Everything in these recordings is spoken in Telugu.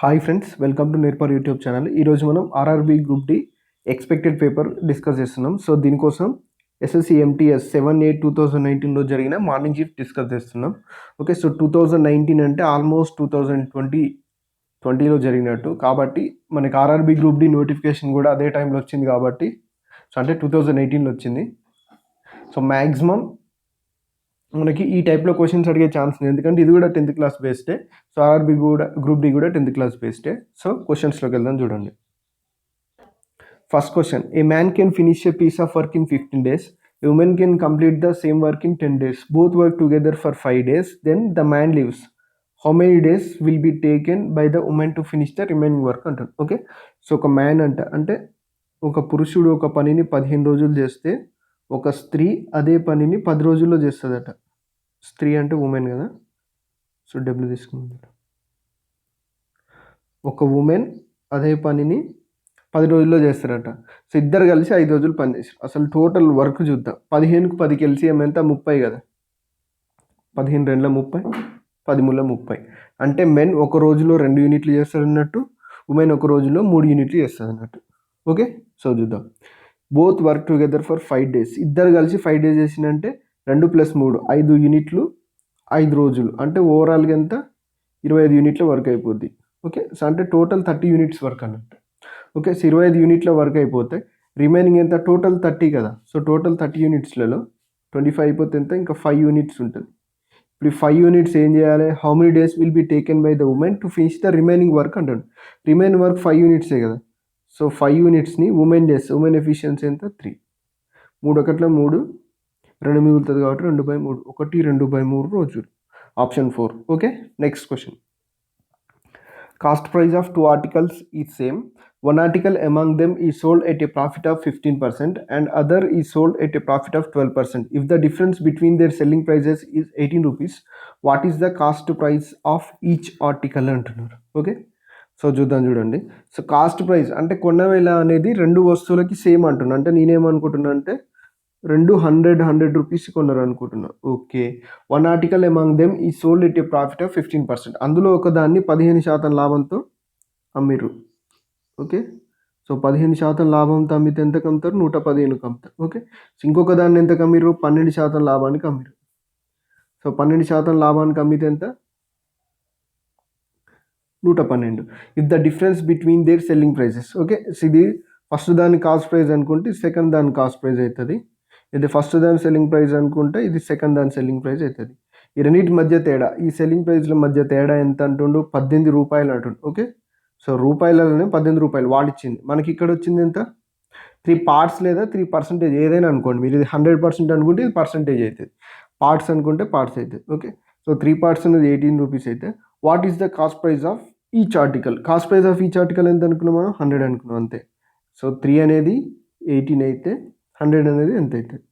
హాయ్ ఫ్రెండ్స్, వెల్కమ్ టు నేర్పర్ యూట్యూబ్ ఛానల్. ఈరోజు మనం RRB group D expected paper discuss చేస్తున్నాం. సో దీనికోసం ఎస్ఎస్సి ఎంటీఎస్ 7/8/2019లో జరిగిన మార్నింగ్ షిఫ్ట్ డిస్కస్ చేస్తున్నాం. ఓకే, సో 2019 అంటే ఆల్మోస్ట్ 2020లో జరిగినట్టు. కాబట్టి మనకి ఆర్ఆర్బీ గ్రూప్ డి నోటిఫికేషన్ కూడా అదే టైంలో వచ్చింది కాబట్టి, సో అంటే 2018లో వచ్చింది. సో మ్యాక్సిమం మనకి ఈ టైప్లో క్వశ్చన్స్ అడిగే ఛాన్స్ ఉంది, ఎందుకంటే ఇది కూడా 10th క్లాస్ బేస్డే. సో ఆర్ఆర్బీ కూడా గ్రూప్ డి కూడా 10th క్లాస్ బేస్డే. సో క్వశ్చన్స్లోకి వెళ్దాం, చూడండి. First question, a man can finish a piece of work in 15 days. A woman can complete the same work in 10 days. Both work together for 5 days. Then the man leaves. How many days will be taken by the woman to finish the remaining work అంటారు. ఓకే, సో ఒక మ్యాన్ అంటే ఒక పురుషుడు ఒక పనిని 15 రోజులు చేస్తే ఒక స్త్రీ అదే పనిని 10 రోజుల్లో చేస్తుందట. స్త్రీ అంటే ఉమెన్ కదా, సో డబ్ల్యూ తీసుకుంటారు. ఒక ఉమెన్ అదే పనిని 10 రోజుల్లో చేస్తారట. సో ఇద్దరు కలిసి 5 రోజులు పని చేస్తారు. అసలు టోటల్ వర్క్ చూద్దాం. 15కు 10 LCM ఎంత? 30 కదా. 15 2 30, 10 3 30. అంటే మెన్ ఒక రోజులో 2 యూనిట్లు చేస్తారు అన్నట్టు, ఉమెన్ ఒక రోజులో 3 యూనిట్లు చేస్తుంది అన్నట్టు. ఓకే, సో చూద్దాం. Both work together for 5 days. ఇద్దరు కలిసి 5 days చేసిందంటే 2 + 3 5 యూనిట్లు 5 రోజులు, అంటే ఓవరాల్గా ఎంత? 25 యూనిట్ల వర్క్ అయిపోద్ది. ఓకే, సో అంటే టోటల్ 30 యూనిట్స్ వర్క్ అన్నట్టు. ఓకే, సో 25 యూనిట్ల వర్క్ అయిపోతే రిమైనింగ్ ఎంత? టోటల్ 30 కదా. సో టోటల్ 30 యూనిట్స్లలో 25 అయిపోతే ఎంత? ఇంకా 5 యూనిట్స్ ఉంటుంది. ఇప్పుడు ఈ 5 యూనిట్స్ ఏం చేయాలి? How many days will be taken by the women to finish the remaining work అంటాడు. రిమైనింగ్ వర్క్ 5 యూనిట్సే కదా. సో 5 యూనిట్స్ని ఉమెన్ చేస్తే ఉమెన్ ఎఫిషియన్సీ ఎంత? 3. 3 ఒకట్ల 3, 2 మిగులుతుంది కాబట్టి 2/3. 1 2/3 రోజులు. Option 4. Okay, next question. Cost price of 2 articles is same. One article among them is sold at a profit of 15% and other is sold at a profit of 12%. If the difference between their selling prices is 18 rupees, what is the cost price of each article అంటున్నారు. ఓకే, సో చూడండి. సో కాస్ట్ ప్రైస్ అంటే కొన్న వేళ అనేది 2 వస్తువులకి సేమ్ అంటున్నా. అంటే నేనేమనుకుంటున్నా అంటే 100 రూపీస్ కొన్నారు అనుకుంటున్నా. Okay, 1 article among them is sold at a profit of 15%. అందులో ఒక దాన్ని 15% లాభంతో అమ్మిరు. ఓకే, సో 15% లాభంతో అమ్మితే ఎంతకు అమ్ముతారు? 115కు అమ్ముతారు. ఓకే, సో ఇంకొక దాన్ని ఎంతకు అమ్మిరు? 12% లాభానికి అమ్మిరు. సో 12% లాభానికి అమ్మితే ఎంత? 112. If the difference between their selling prices. Okay, so ఇది ఫస్ట్ దాని కాస్ట్ ప్రైస్ అనుకుంటే సెకండ్ దాని కాస్ట్ ప్రైస్ అవుతుంది. ఇది ఫస్ట్ దాని సెల్లింగ్ ప్రైస్ అనుకుంటే ఇది సెకండ్ దాని సెల్లింగ్ ప్రైస్ అవుతుంది. ఈ రెండింటి మధ్య తేడా, ఈ సెల్లింగ్ ప్రైస్ల మధ్య తేడా ఎంత అంటుండు? 18 రూపాయలు అంటుండు. ఓకే, సో రూపాయలలోనే 18 రూపాయలు వాడిచ్చింది. మనకి ఇక్కడ వచ్చింది ఎంత? 3 parts లేదా 3% ఏదైనా అనుకోండి. మీరు ఇది 100% అనుకుంటే ఇది పర్సంటేజ్ అవుతుంది, పార్ట్స్ అనుకుంటే పార్ట్స్ అవుతుంది. ఓకే, సో 3 parts అనేది 18 రూపీస్ అయితే what is the cost price of each article? Cost price of each article ఎంత అనుకున్నాం మనం? 100 అనుకున్నాం అంతే. సో 3 అనేది 18 అయితే 100 అనేది ఎంత అవుతుంది?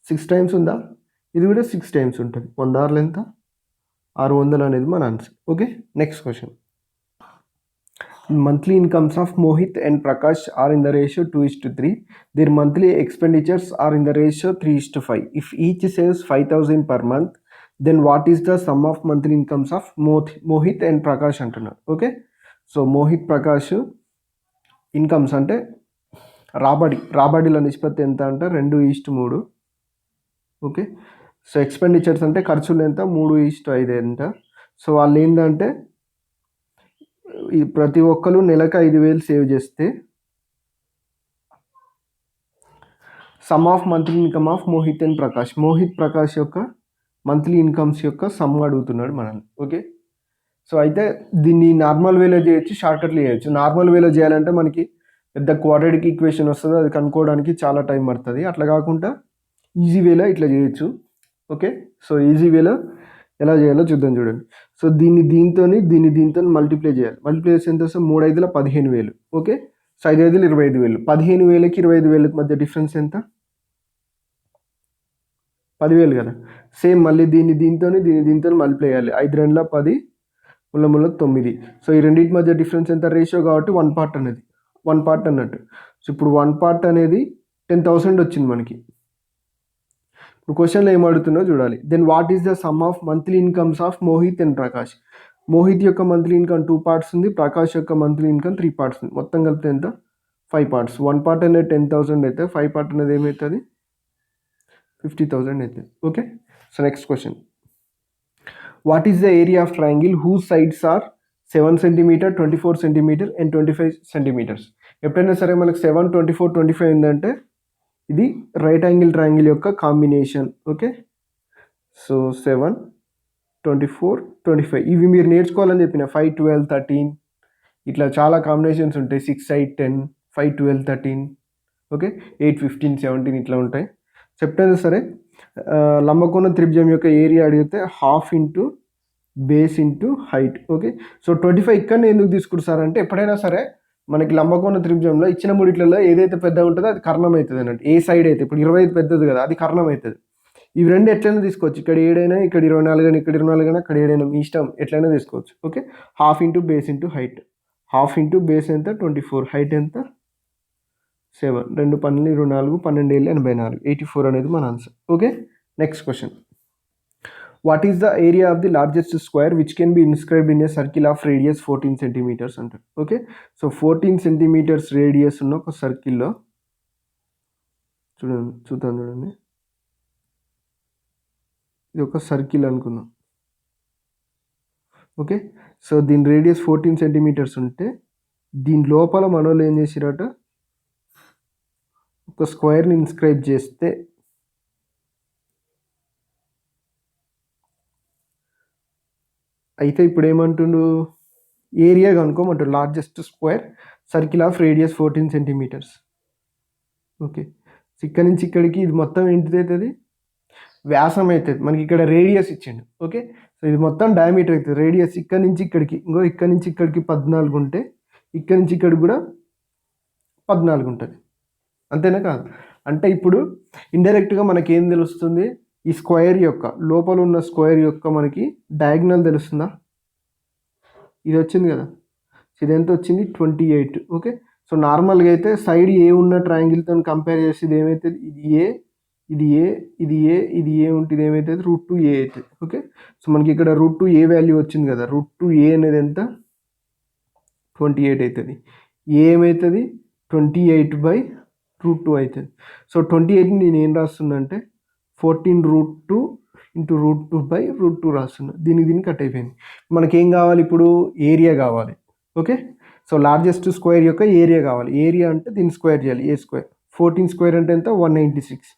6 times ఉందా? ఇది కూడా 6 times ఉంటుంది. 100 ఎంత? 600 అనేది మన answer. Okay, next question. Monthly incomes of Mohit and Prakash are in the ratio 2:3. Their monthly expenditures are in the ratio 3:5. If each saves 5,000 per month, then what is the sum of monthly incomes of Mohit and Prakash అంటున్నారు. Okay, so Mohit Prakash incomes అంటే రాబడిల నిష్పత్తి ఎంత అంటే 2:3. ఓకే, సో ఎక్స్పెండిచర్స్ అంటే ఖర్చులు ఎంత? 3:5 ఎంత. సో వాళ్ళు ఏంటంటే ప్రతి ఒక్కరు నెలకు 5,000 సేవ్ చేస్తే some of monthly income of Mohit and Prakash, Mohit Prakash యొక్క మంత్లీ ఇన్కమ్స్ యొక్క సమ్ అడుగుతున్నాడు మనల్ని. ఓకే, సో అయితే దీన్ని నార్మల్ వేలో చేయొచ్చు, షార్ట్కట్లో చేయొచ్చు. నార్మల్ వేలో చేయాలంటే మనకి పెద్ద క్వాడ్రాటిక్ ఈక్వేషన్ వస్తుంది, అది కనుక్కోవడానికి చాలా టైం పడుతుంది. అట్లా కాకుండా ఈజీ వేలో ఇట్లా చేయొచ్చు. ఓకే, సో ఈజీ వేలో ఎలా చేయాలో చూడండి. సో దీంతో మల్టిప్లై చేయాలి. మల్టిప్లై చేస్తే ఎంత వస్తుంది? 3 5 15,000. Okay, so 5 5 25,000. 15,000కి 25,000కి మధ్య డిఫరెన్స్ ఎంత? 10,000 కదా. సేమ్ మళ్ళీ దీంతో మల్టిప్లై చేయాలి. 5 2 10, 3 9. సో ఈ రెండింటి మధ్య డిఫరెన్స్ ఎంత? రేషియో కాబట్టి 1 part అనేది 1 part అన్నట్టు. సో ఇప్పుడు 1 part అనేది 10,000 వచ్చింది మనకి. ఇప్పుడు క్వశ్చన్లో ఏం అడుగుతుందో చూడాలి. Then what is the sum of monthly incomes of Mohit and Prakash? Mohit యొక్క మంత్లీ ఇన్కమ్ 2 పార్ట్స్ ఉంది, ప్రకాష్ యొక్క మంత్లీ ఇన్కమ్ 3 పార్ట్స్ ఉంది. మొత్తం కలిపితే ఎంత? 5 పార్ట్స్. 1 పార్ట్ అనేది 10,000 అయితే 5 పార్ట్ అనేది ఏమవుతుంది? 50,000 అవుతుంది. Okay. So next question, what is the area of triangle whose sides are 7 centimeter, 24 centimeter and 25 centimeters? ఎప్పుడైనా సరే మనకు 7, 24, 25 ఏంటంటే ఇది రైట్ యాంగిల్ ట్రయాంగిల్ యొక్క కాంబినేషన్. ఓకే. సో 7, 24, 25 ఇవి మీరు నేర్చుకోవాలని చెప్పిన 5, 12, 13 ఇట్లా చాలా కాంబినేషన్స్ ఉంటాయి. 6, 8, 10, 5, 12, 13, ఓకే, 8, 15, 17 ఇట్లా ఉంటాయి. చెప్తాను సరే. లంబకోణ త్రిభుజం యొక్క ఏరియా అడిగితే half into base into height. Okay. So 25 ఇక్కడనే ఎందుకు తీసుకుంటారు అంటే ఎప్పుడైనా సరే మనకి లంబకోణ త్రిభుజంలో ఇచ్చిన మూడిట్లలో ఏదైతే పెద్దగా ఉంటుందో అది కర్ణం అవుతుంది అన్నట్టు. ఏ సైడ్ అయితే ఇప్పుడు 25 పెద్దది కదా, అది కర్ణం అవుతుంది. ఇవి రెండు ఎట్లయినా తీసుకోవచ్చు. ఇక్కడ 7 అయినా, ఇక్కడ 24 అయినా, ఇక్కడ 24 అయినా, ఇక్కడ 7 అయినా, మీ ఇష్టం ఎట్లయినా తీసుకోవచ్చు. Okay. Half into base into height. Half into base ఎంత? 24. హైట్ ఎంత? 7. 2 12, 24, 12 ఏళ్ళు 84, 84 అనేది మన answer. Okay. Next question, what is the area of the largest square which can be inscribed in a circle of radius 14 centimeters అంటారు. ఓకే. సో 14 సెంటీమీటర్స్ రేడియస్ ఉన్న ఒక సర్కిల్లో చూడండి. ఇది ఒక సర్కిల్ అనుకుందాం. ఓకే. సో దీని రేడియస్ 14 సెంటీమీటర్స్ ఉంటే దీని లోపల మనోళ్ళు ఏం చేసిరట, ఒక స్క్వేర్ని ఇన్స్క్రైబ్ చేస్తే అయితే ఇప్పుడు ఏమంటుండు, ఏరియా కనుక్కోమంటాడు. Largest square circle of radius 14 centimetres. Okay. ఇక్కడ నుంచి ఇక్కడికి ఇది మొత్తం ఏంటిది అవుతుంది? వ్యాసం అవుతుంది. మనకి ఇక్కడ రేడియస్ ఇచ్చిండు. ఓకే. సో ఇది మొత్తం డయామీటర్ అవుతుంది. రేడియస్ ఇక్కడ నుంచి ఇక్కడికి, ఇక్కడ నుంచి ఇక్కడికి 14 ఉంటే ఇక్కడ నుంచి ఇక్కడికి కూడా 14 ఉంటుంది. అంతేనా కాదు? అంటే ఇప్పుడు ఇండైరెక్ట్గా మనకి ఏం తెలుస్తుంది, ఈ స్క్వేర్ యొక్క లోపల ఉన్న స్క్వేర్ యొక్క మనకి డయాగ్నల్ తెలుస్తుందా? ఇది వచ్చింది కదా, ఇది ఎంత వచ్చింది? 28. ఓకే. సో నార్మల్గా అయితే సైడ్ ఏ ఉన్న ట్రయాంగిల్తో కంపేర్ చేసి ఇది ఏమవుతుంది, ఇది ఏ, ఇది ఏ, ఇది ఏ, ఇది ఏ ఉంటే ఇది ఏమవుతుంది? √2a అవుతుంది. ఓకే. సో మనకి ఇక్కడ √2a వాల్యూ వచ్చింది కదా, √2a అనేది ఎంత? 28 అవుతుంది. ఏ ఏమవుతుంది? 28/√2 అవుతుంది. సో 28ని నేను ఏం రాస్తున్నా అంటే 14√2 ఇంటూ √2/√2 రాస్తున్నా. దీనికి కట్ అయిపోయింది. మనకేం కావాలి ఇప్పుడు? ఏరియా కావాలి. ఓకే. సో లార్జెస్ట్ స్క్వేర్ యొక్క ఏరియా కావాలి. ఏరియా అంటే దీన్ని స్క్వేర్ చేయాలి. ఏ స్క్వేర్ 14 స్క్వేర్ అంటే ఎంత? 196.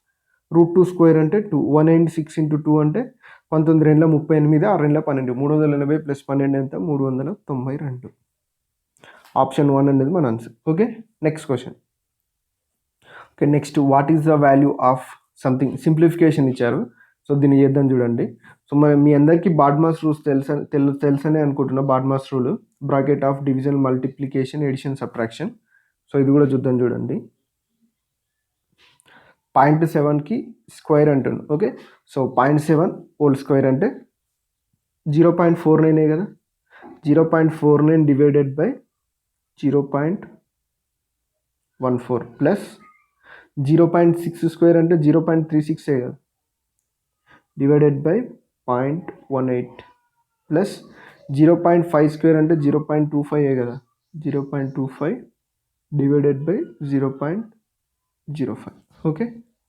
√2 స్క్వేర్ అంటే 2. 196 ఇంటూ 2 అంటే 19 2 38, 6 2 12, 380 ప్లస్ 12 ఎంత? 392. ఆప్షన్ 1 అనేది మన answer. Okay. Next question. Okay. Next, what is the value of something? Simplification ఇచ్చారు. సో దీన్ని చేద్దాం చూడండి. సో మీ అందరికీ బాడ్మాస్ రూల్స్ తెలుసనే అనుకుంటున్నా. BODMAS rule, bracket of division, multiplication, addition, subtraction. So ఇది కూడా చూద్దాం చూడండి. 0.7కి స్క్వేర్ అంటుంది. ఓకే. సో 0.7 హోల్ స్క్వేర్ అంటే 0.49 కదా. 0.49 డివైడెడ్ బై 0.14 ప్లస్ 0.6 స్క్వేర్ అంటే 0.36 కదా, డివైడెడ్ బై 0.18 ప్లస్ 0.5 స్క్వేర్ అంటే 0.25 కదా, 0.25 డివైడెడ్ బై 0.05. ఓకే.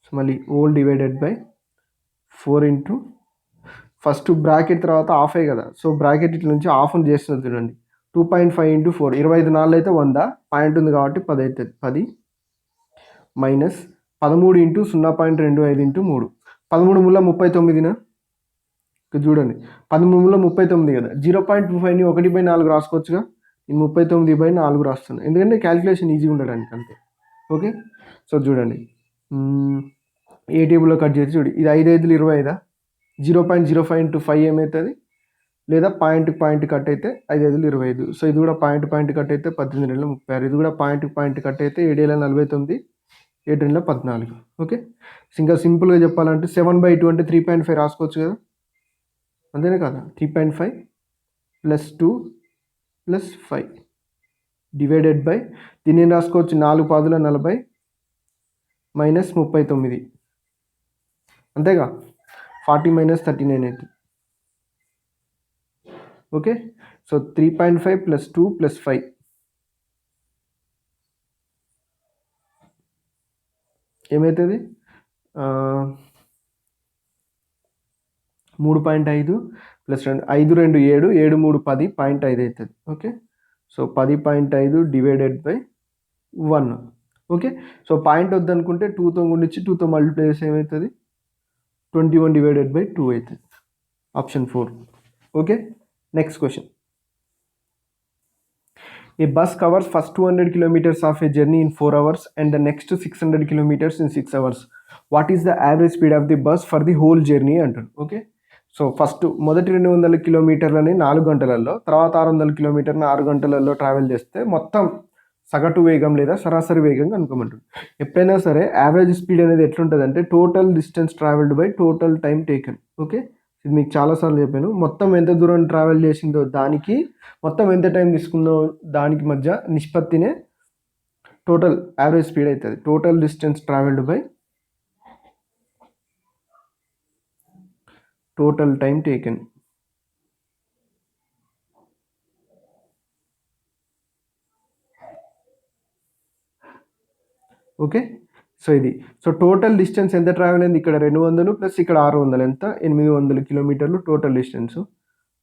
సో మళ్ళీ whole divided by 4 into first bracket తర్వాత హాఫే కదా. సో బ్రాకెట్ ఇట్ల నుంచి హాఫ్ చేస్తుంది చూడండి. 2.5 ఇంటూ 4, 25 4 అయితే 100, పాయింట్ ఉంది కాబట్టి 10 అవుతుంది. 10 మైనస్ 13 ఇంటూ 0.25 ఇంటూ 3, 13 ముళ్ళ 39నా? చూడండి 13 ముళ్ళ 39 కదా. 0.25ని 1/4 రాసుకోవచ్చుగా. నేను 39/4 రాస్తున్నాను, ఎందుకంటే క్యాలిక్యులేషన్ ఈజీగా ఉండడానికి అంతే. ఓకే. సో చూడండి, ఏ టేబుల్లో కట్ చేసి చూడు. ఇది 5 5 25. 0.05 ఇంటూ 5 ఏమవుతుంది? లేదా పాయింట్ కట్ అయితే 5 5 25. సో ఇది కూడా పాయింట్ కట్ అయితే 18 2 36. ఇది కూడా పాయింట్ కట్ అయితే 7 7 49, 7 2 14. ఓకే. ఇంకా సింపుల్గా చెప్పాలంటే 7/2 అంటే 3.5 రాసుకోవచ్చు కదా, అంతేనే కదా. 3.5 ప్లస్ 2 ప్లస్ 5 డివైడెడ్ బై దీన్ని ఏం రాసుకోవచ్చు? 4 5 40 మైనస్ 39, అంతేగా. 40 మైనస్ 39 అవుతుంది. ఓకే. సో 3.5 ప్లస్ 2 ప్లస్ 5 ఏమవుతుంది 3.5 ప్లస్ 2 5 2 7 7 3 10.5 అవుతుంది. Okay, so 10.5 divided by 1. Okay, so point వద్దనుకుంటే 2తో గుణించి 2తో మల్టిప్లై చేస్తే ఏమవుతుంది 21 డివైడెడ్ బై 2 అవుతుంది. Option 4. Okay, next question. A bus covers first 200 kilometers of a journey in 4 hours and the next 600 kilometers in 6 hours. What is the average speed of the bus for the whole journey అంటారు. ఓకే, సో ఫస్ట్ మొదటి 200 కిలోమీటర్లని 4 గంటలలో, తర్వాత 600 కిలోమీటర్ని 6 గంటలలో ట్రావెల్ చేస్తే మొత్తం సగటు వేగం లేదా సరాసరి వేగం కనుక్కోమంటుంది. ఎప్పుడైనా సరే యావరేజ్ స్పీడ్ అనేది ఎట్లుంటుంది అంటే total distance travelled by total time taken. Okay, ఇది మీకు చాలాసార్లు చెప్పాను. మొత్తం ఎంత దూరం ట్రావెల్ చేసిందో దానికి మొత్తం ఎంత టైం తీసుకుందో దానికి మధ్య నిష్పత్తినే టోటల్ యావరేజ్ స్పీడ్ అవుతుంది. Total distance travelled by total time taken. Okay, so ఇది సో టోటల్ డిస్టెన్స్ ఎంత ట్రావెల్ అయింది ఇక్కడ 200 ప్లస్ ఇక్కడ 600 ఎంత 800 కిలోమీటర్లు టోటల్ డిస్టెన్స్.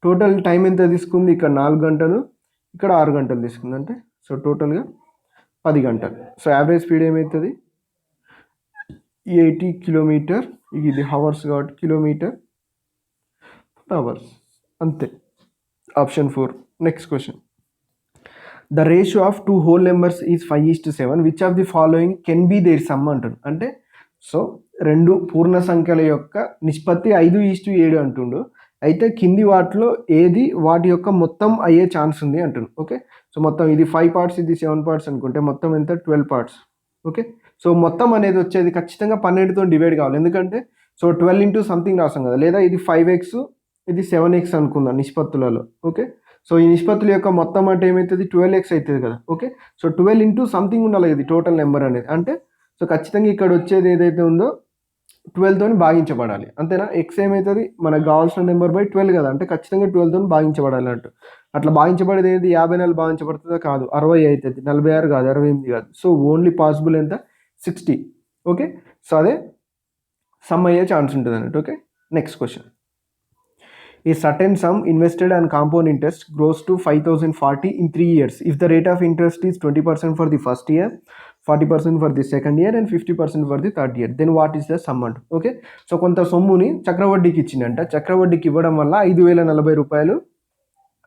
టోటల్ టైం ఎంత తీసుకుంది ఇక్కడ 4 గంటలు, ఇక్కడ 6 గంటలు తీసుకుంది, అంటే సో టోటల్గా 10 గంటలు. సో యావరేజ్ స్పీడ్ ఏమవుతుంది 80 కిలోమీటర్, ఇది హవర్స్ కాబట్టి కిలోమీటర్ అవర్స్, అంతే. Option 4. Next question. The ratio of 2 whole numbers is 5:7. Which of the following can be their sum అంటుండు. అంటే సో 2 పూర్ణ సంఖ్యల యొక్క నిష్పత్తి 5:7 అంటుండు. అయితే కింది వాటిలో ఏది వాటి యొక్క మొత్తం అయ్యే ఛాన్స్ ఉంది అంటుండు. ఓకే, సో మొత్తం ఇది 5 పార్ట్స్, ఇది 7 పార్ట్స్ అనుకుంటే మొత్తం ఎంత 12 పార్ట్స్. ఓకే, సో మొత్తం అనేది వచ్చేది ఖచ్చితంగా 12తో డివైడ్ కావాలి. ఎందుకంటే సో 12 ఇంటూ సంథింగ్ రాసాం కదా, లేదా ఇది 5x ఇది 7x అనుకుందాం నిష్పత్తులలో. ఓకే, సో ఈ నిష్పత్తుల యొక్క మొత్తం అంటే ఏమవుతుంది 12x అవుతుంది కదా. ఓకే, సో 12 ఇంటూ సంథింగ్ ఉండాలి ఇది టోటల్ నెంబర్ అనేది. అంటే సో ఖచ్చితంగా ఇక్కడ వచ్చేది ఏదైతే ఉందో 12తో భాగించబడాలి, అంతేనా. ఎక్స్ ఏమవుతుంది మనకు కావాల్సిన నెంబర్ బై 12 కదా, అంటే ఖచ్చితంగా 12తో భాగించబడాలి అంటూ. అట్లా భాగించబడేది ఏది 54 భాగించబడుతుందో కాదు, 60 అవుతుంది, 46 కాదు, 68 కాదు. సో ఓన్లీ పాసిబుల్ ఎంత 60. ఓకే, సో అదే సమ్ అయ్యే ఛాన్స్ ఉంటుంది అన్నట్టు. Okay, next question. A certain sum invested on compound interest grows to 5,040 in 3 years if the rate of interest is 20% for the first year, 40% for the second year and 50% for the third year. Then what is the sum? Okay, so కొంత సొమ్ముని చక్రవడ్డీకి ఇచ్చిందంట. చక్రవడ్డీకి ఇవ్వడం వల్ల 5,040 రూపాయలు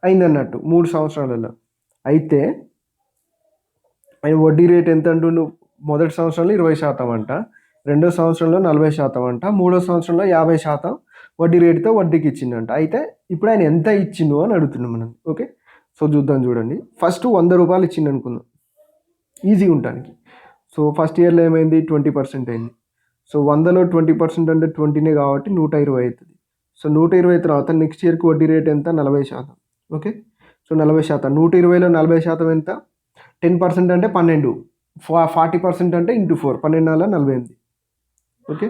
అయిందన్నట్టు 3 సంవత్సరాలలో. అయితే ఆయన వడ్డీ రేట్ ఎంత అంటుండు, మొదటి సంవత్సరంలో 20% అంట, రెండో సంవత్సరంలో 40% అంట, మూడో సంవత్సరంలో 50% వడ్డీ రేటుతో వడ్డీకి ఇచ్చిందంట. అయితే ఇప్పుడు ఆయన ఎంత ఇచ్చిండు అని అడుగుతున్నాం మనం. ఓకే, సో చూద్దాం చూడండి. ఫస్ట్ 100 రూపాయలు ఇచ్చిండు అనుకుందాం ఈజీ ఉండడానికి. సో ఫస్ట్ ఇయర్లో ఏమైంది 20% అయింది. సో 100లో 20% అంటే 20నే కాబట్టి 120 అవుతుంది. సో 120 తర్వాత నెక్స్ట్ ఇయర్కి వడ్డీ రేట్ ఎంత 40%. ఓకే, సో 40%, 120లో 40% ఎంత 10% అంటే 12, 40% అంటే ఇంటూ 4, 12 48. ఓకే,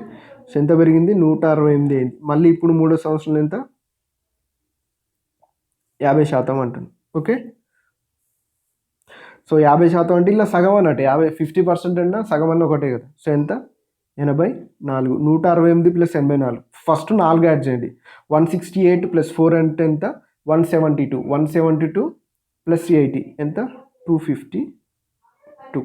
సో ఎంత పెరిగింది 168 అయింది. మళ్ళీ ఇప్పుడు మూడో సంవత్సరంలో ఎంత 50% అంటుంది. ఓకే, సో 50% అంటే ఇలా సగం అన్నట్టు, 50% అన్నా సగం అన్న ఒకటే కదా. సో ఎంత 84, 168 ప్లస్ 84, ఫస్ట్ 4 యాడ్ చేయండి. 168 ప్లస్ 4 అంటే ఎంత 172, 172 ప్లస్ 80 ఎంత 252.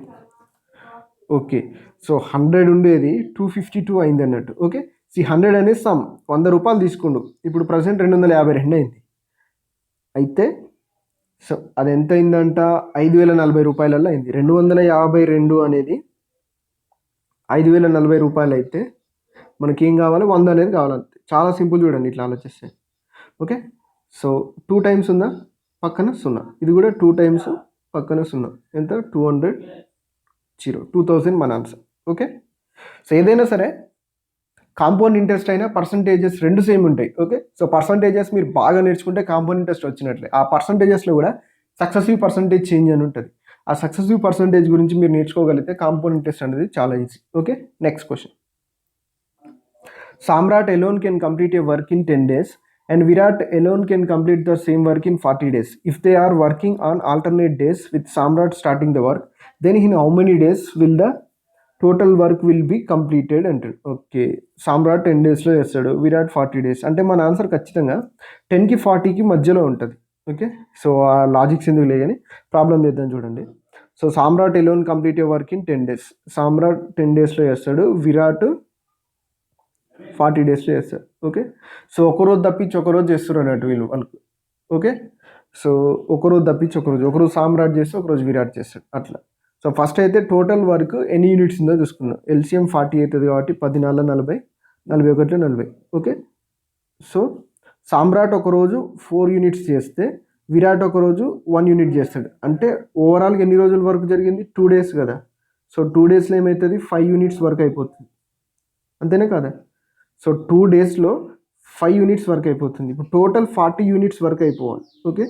ఓకే, సో 100 ఉండేది 252 అయింది అన్నట్టు. ఓకే, సి 100 అనేది సమ్ 100 రూపాయలు తీసుకుండు, ఇప్పుడు ప్రజెంట్ 252 అయింది. అయితే సో అది ఎంత అయిందంట 5,040 రూపాయలలో అయింది. 252 అనేది 5,040 రూపాయలు అయితే మనకి ఏం కావాలి 100 అనేది కావాలంతే. చాలా సింపుల్ చూడండి ఇట్లా ఆలోచిస్తే. ఓకే, సో 2 టైమ్స్ ఉందా పక్కన 0, ఇది కూడా 2 టైమ్స్ పక్కన 0 ఎంత 200, 2000 మన ఆన్సర్. ఓకే, సో ఏదైనా సరే కాంపౌండ్ ఇంట్రెస్ట్ అయినా పర్సంటేజెస్ రెండు సేమ్ ఉంటాయి. ఓకే, సో పర్సంటేజెస్ మీరు బాగా నేర్చుకుంటే కాంపౌండ్ ఇంట్రెస్ట్ వచ్చినట్లే. ఆ పర్సంటేజెస్లో కూడా సక్సెసివ్ పర్సంటేజ్ చేంజ్ అని ఉంటుంది. ఆ సక్సెసివ్ పర్సంటేజ్ గురించి మీరు నేర్చుకోగలిగితే కాంపౌండ్ ఇంట్రెస్ట్ అనేది చాలా easy. Okay, next question. Samrat alone can complete a work in 10 days and Virat alone can complete the same work in 40 days. If they are working on alternate days with Samrat starting the work, then in how many days will the total work will be completed అంటాడు. ఓకే, సామ్రాట్ 10 డేస్లో చేస్తాడు, విరాట్ 40 డేస్. అంటే మన ఆన్సర్ ఖచ్చితంగా 10కి 40కి మధ్యలో ఉంటుంది. ఓకే, సో ఆ లాజిక్స్ ఎందుకు లే కానీ ప్రాబ్లం చేద్దాం చూడండి. So Samrat alone complete work in 10 days. సామ్రాట్ 10 daysలో చేస్తాడు, విరాట్ 40 daysలో చేస్తాడు. ఓకే, సో ఒకరోజు తప్పించి ఒకరోజు చేస్తారు అన్నట్టు వీళ్ళు వాళ్ళకు. ఓకే, సో ఒకరోజు తప్పించి ఒకరోజు సామ్రాట్ చేస్తే ఒకరోజు విరాట్ చేస్తాడు అట్లా. సో ఫస్ట్ అయితే టోటల్ వర్క్ ఎన్ని యూనిట్స్ ఉందో చూసుకుందాం. ఎల్సిఎం 40 అవుతుంది కాబట్టి 10 4 40, 41 40. ఓకే, సో సామ్రాట్ ఒకరోజు 4 యూనిట్స్ చేస్తే విరాట్ ఒకరోజు 1 యూనిట్ చేస్తాడు. అంటే ఓవరాల్గా ఎన్ని రోజుల వర్క్ జరిగింది? 2 days కదా. సో 2 daysలో ఏమవుతుంది? 5 యూనిట్స్ వర్క్ అయిపోతుంది, అంతేనే కదా. సో 2 daysలో 5 యూనిట్స్ వర్క్ అయిపోతుంది. ఇప్పుడు టోటల్ 40 యూనిట్స్ వర్క్ అయిపోవాలి. ఓకే,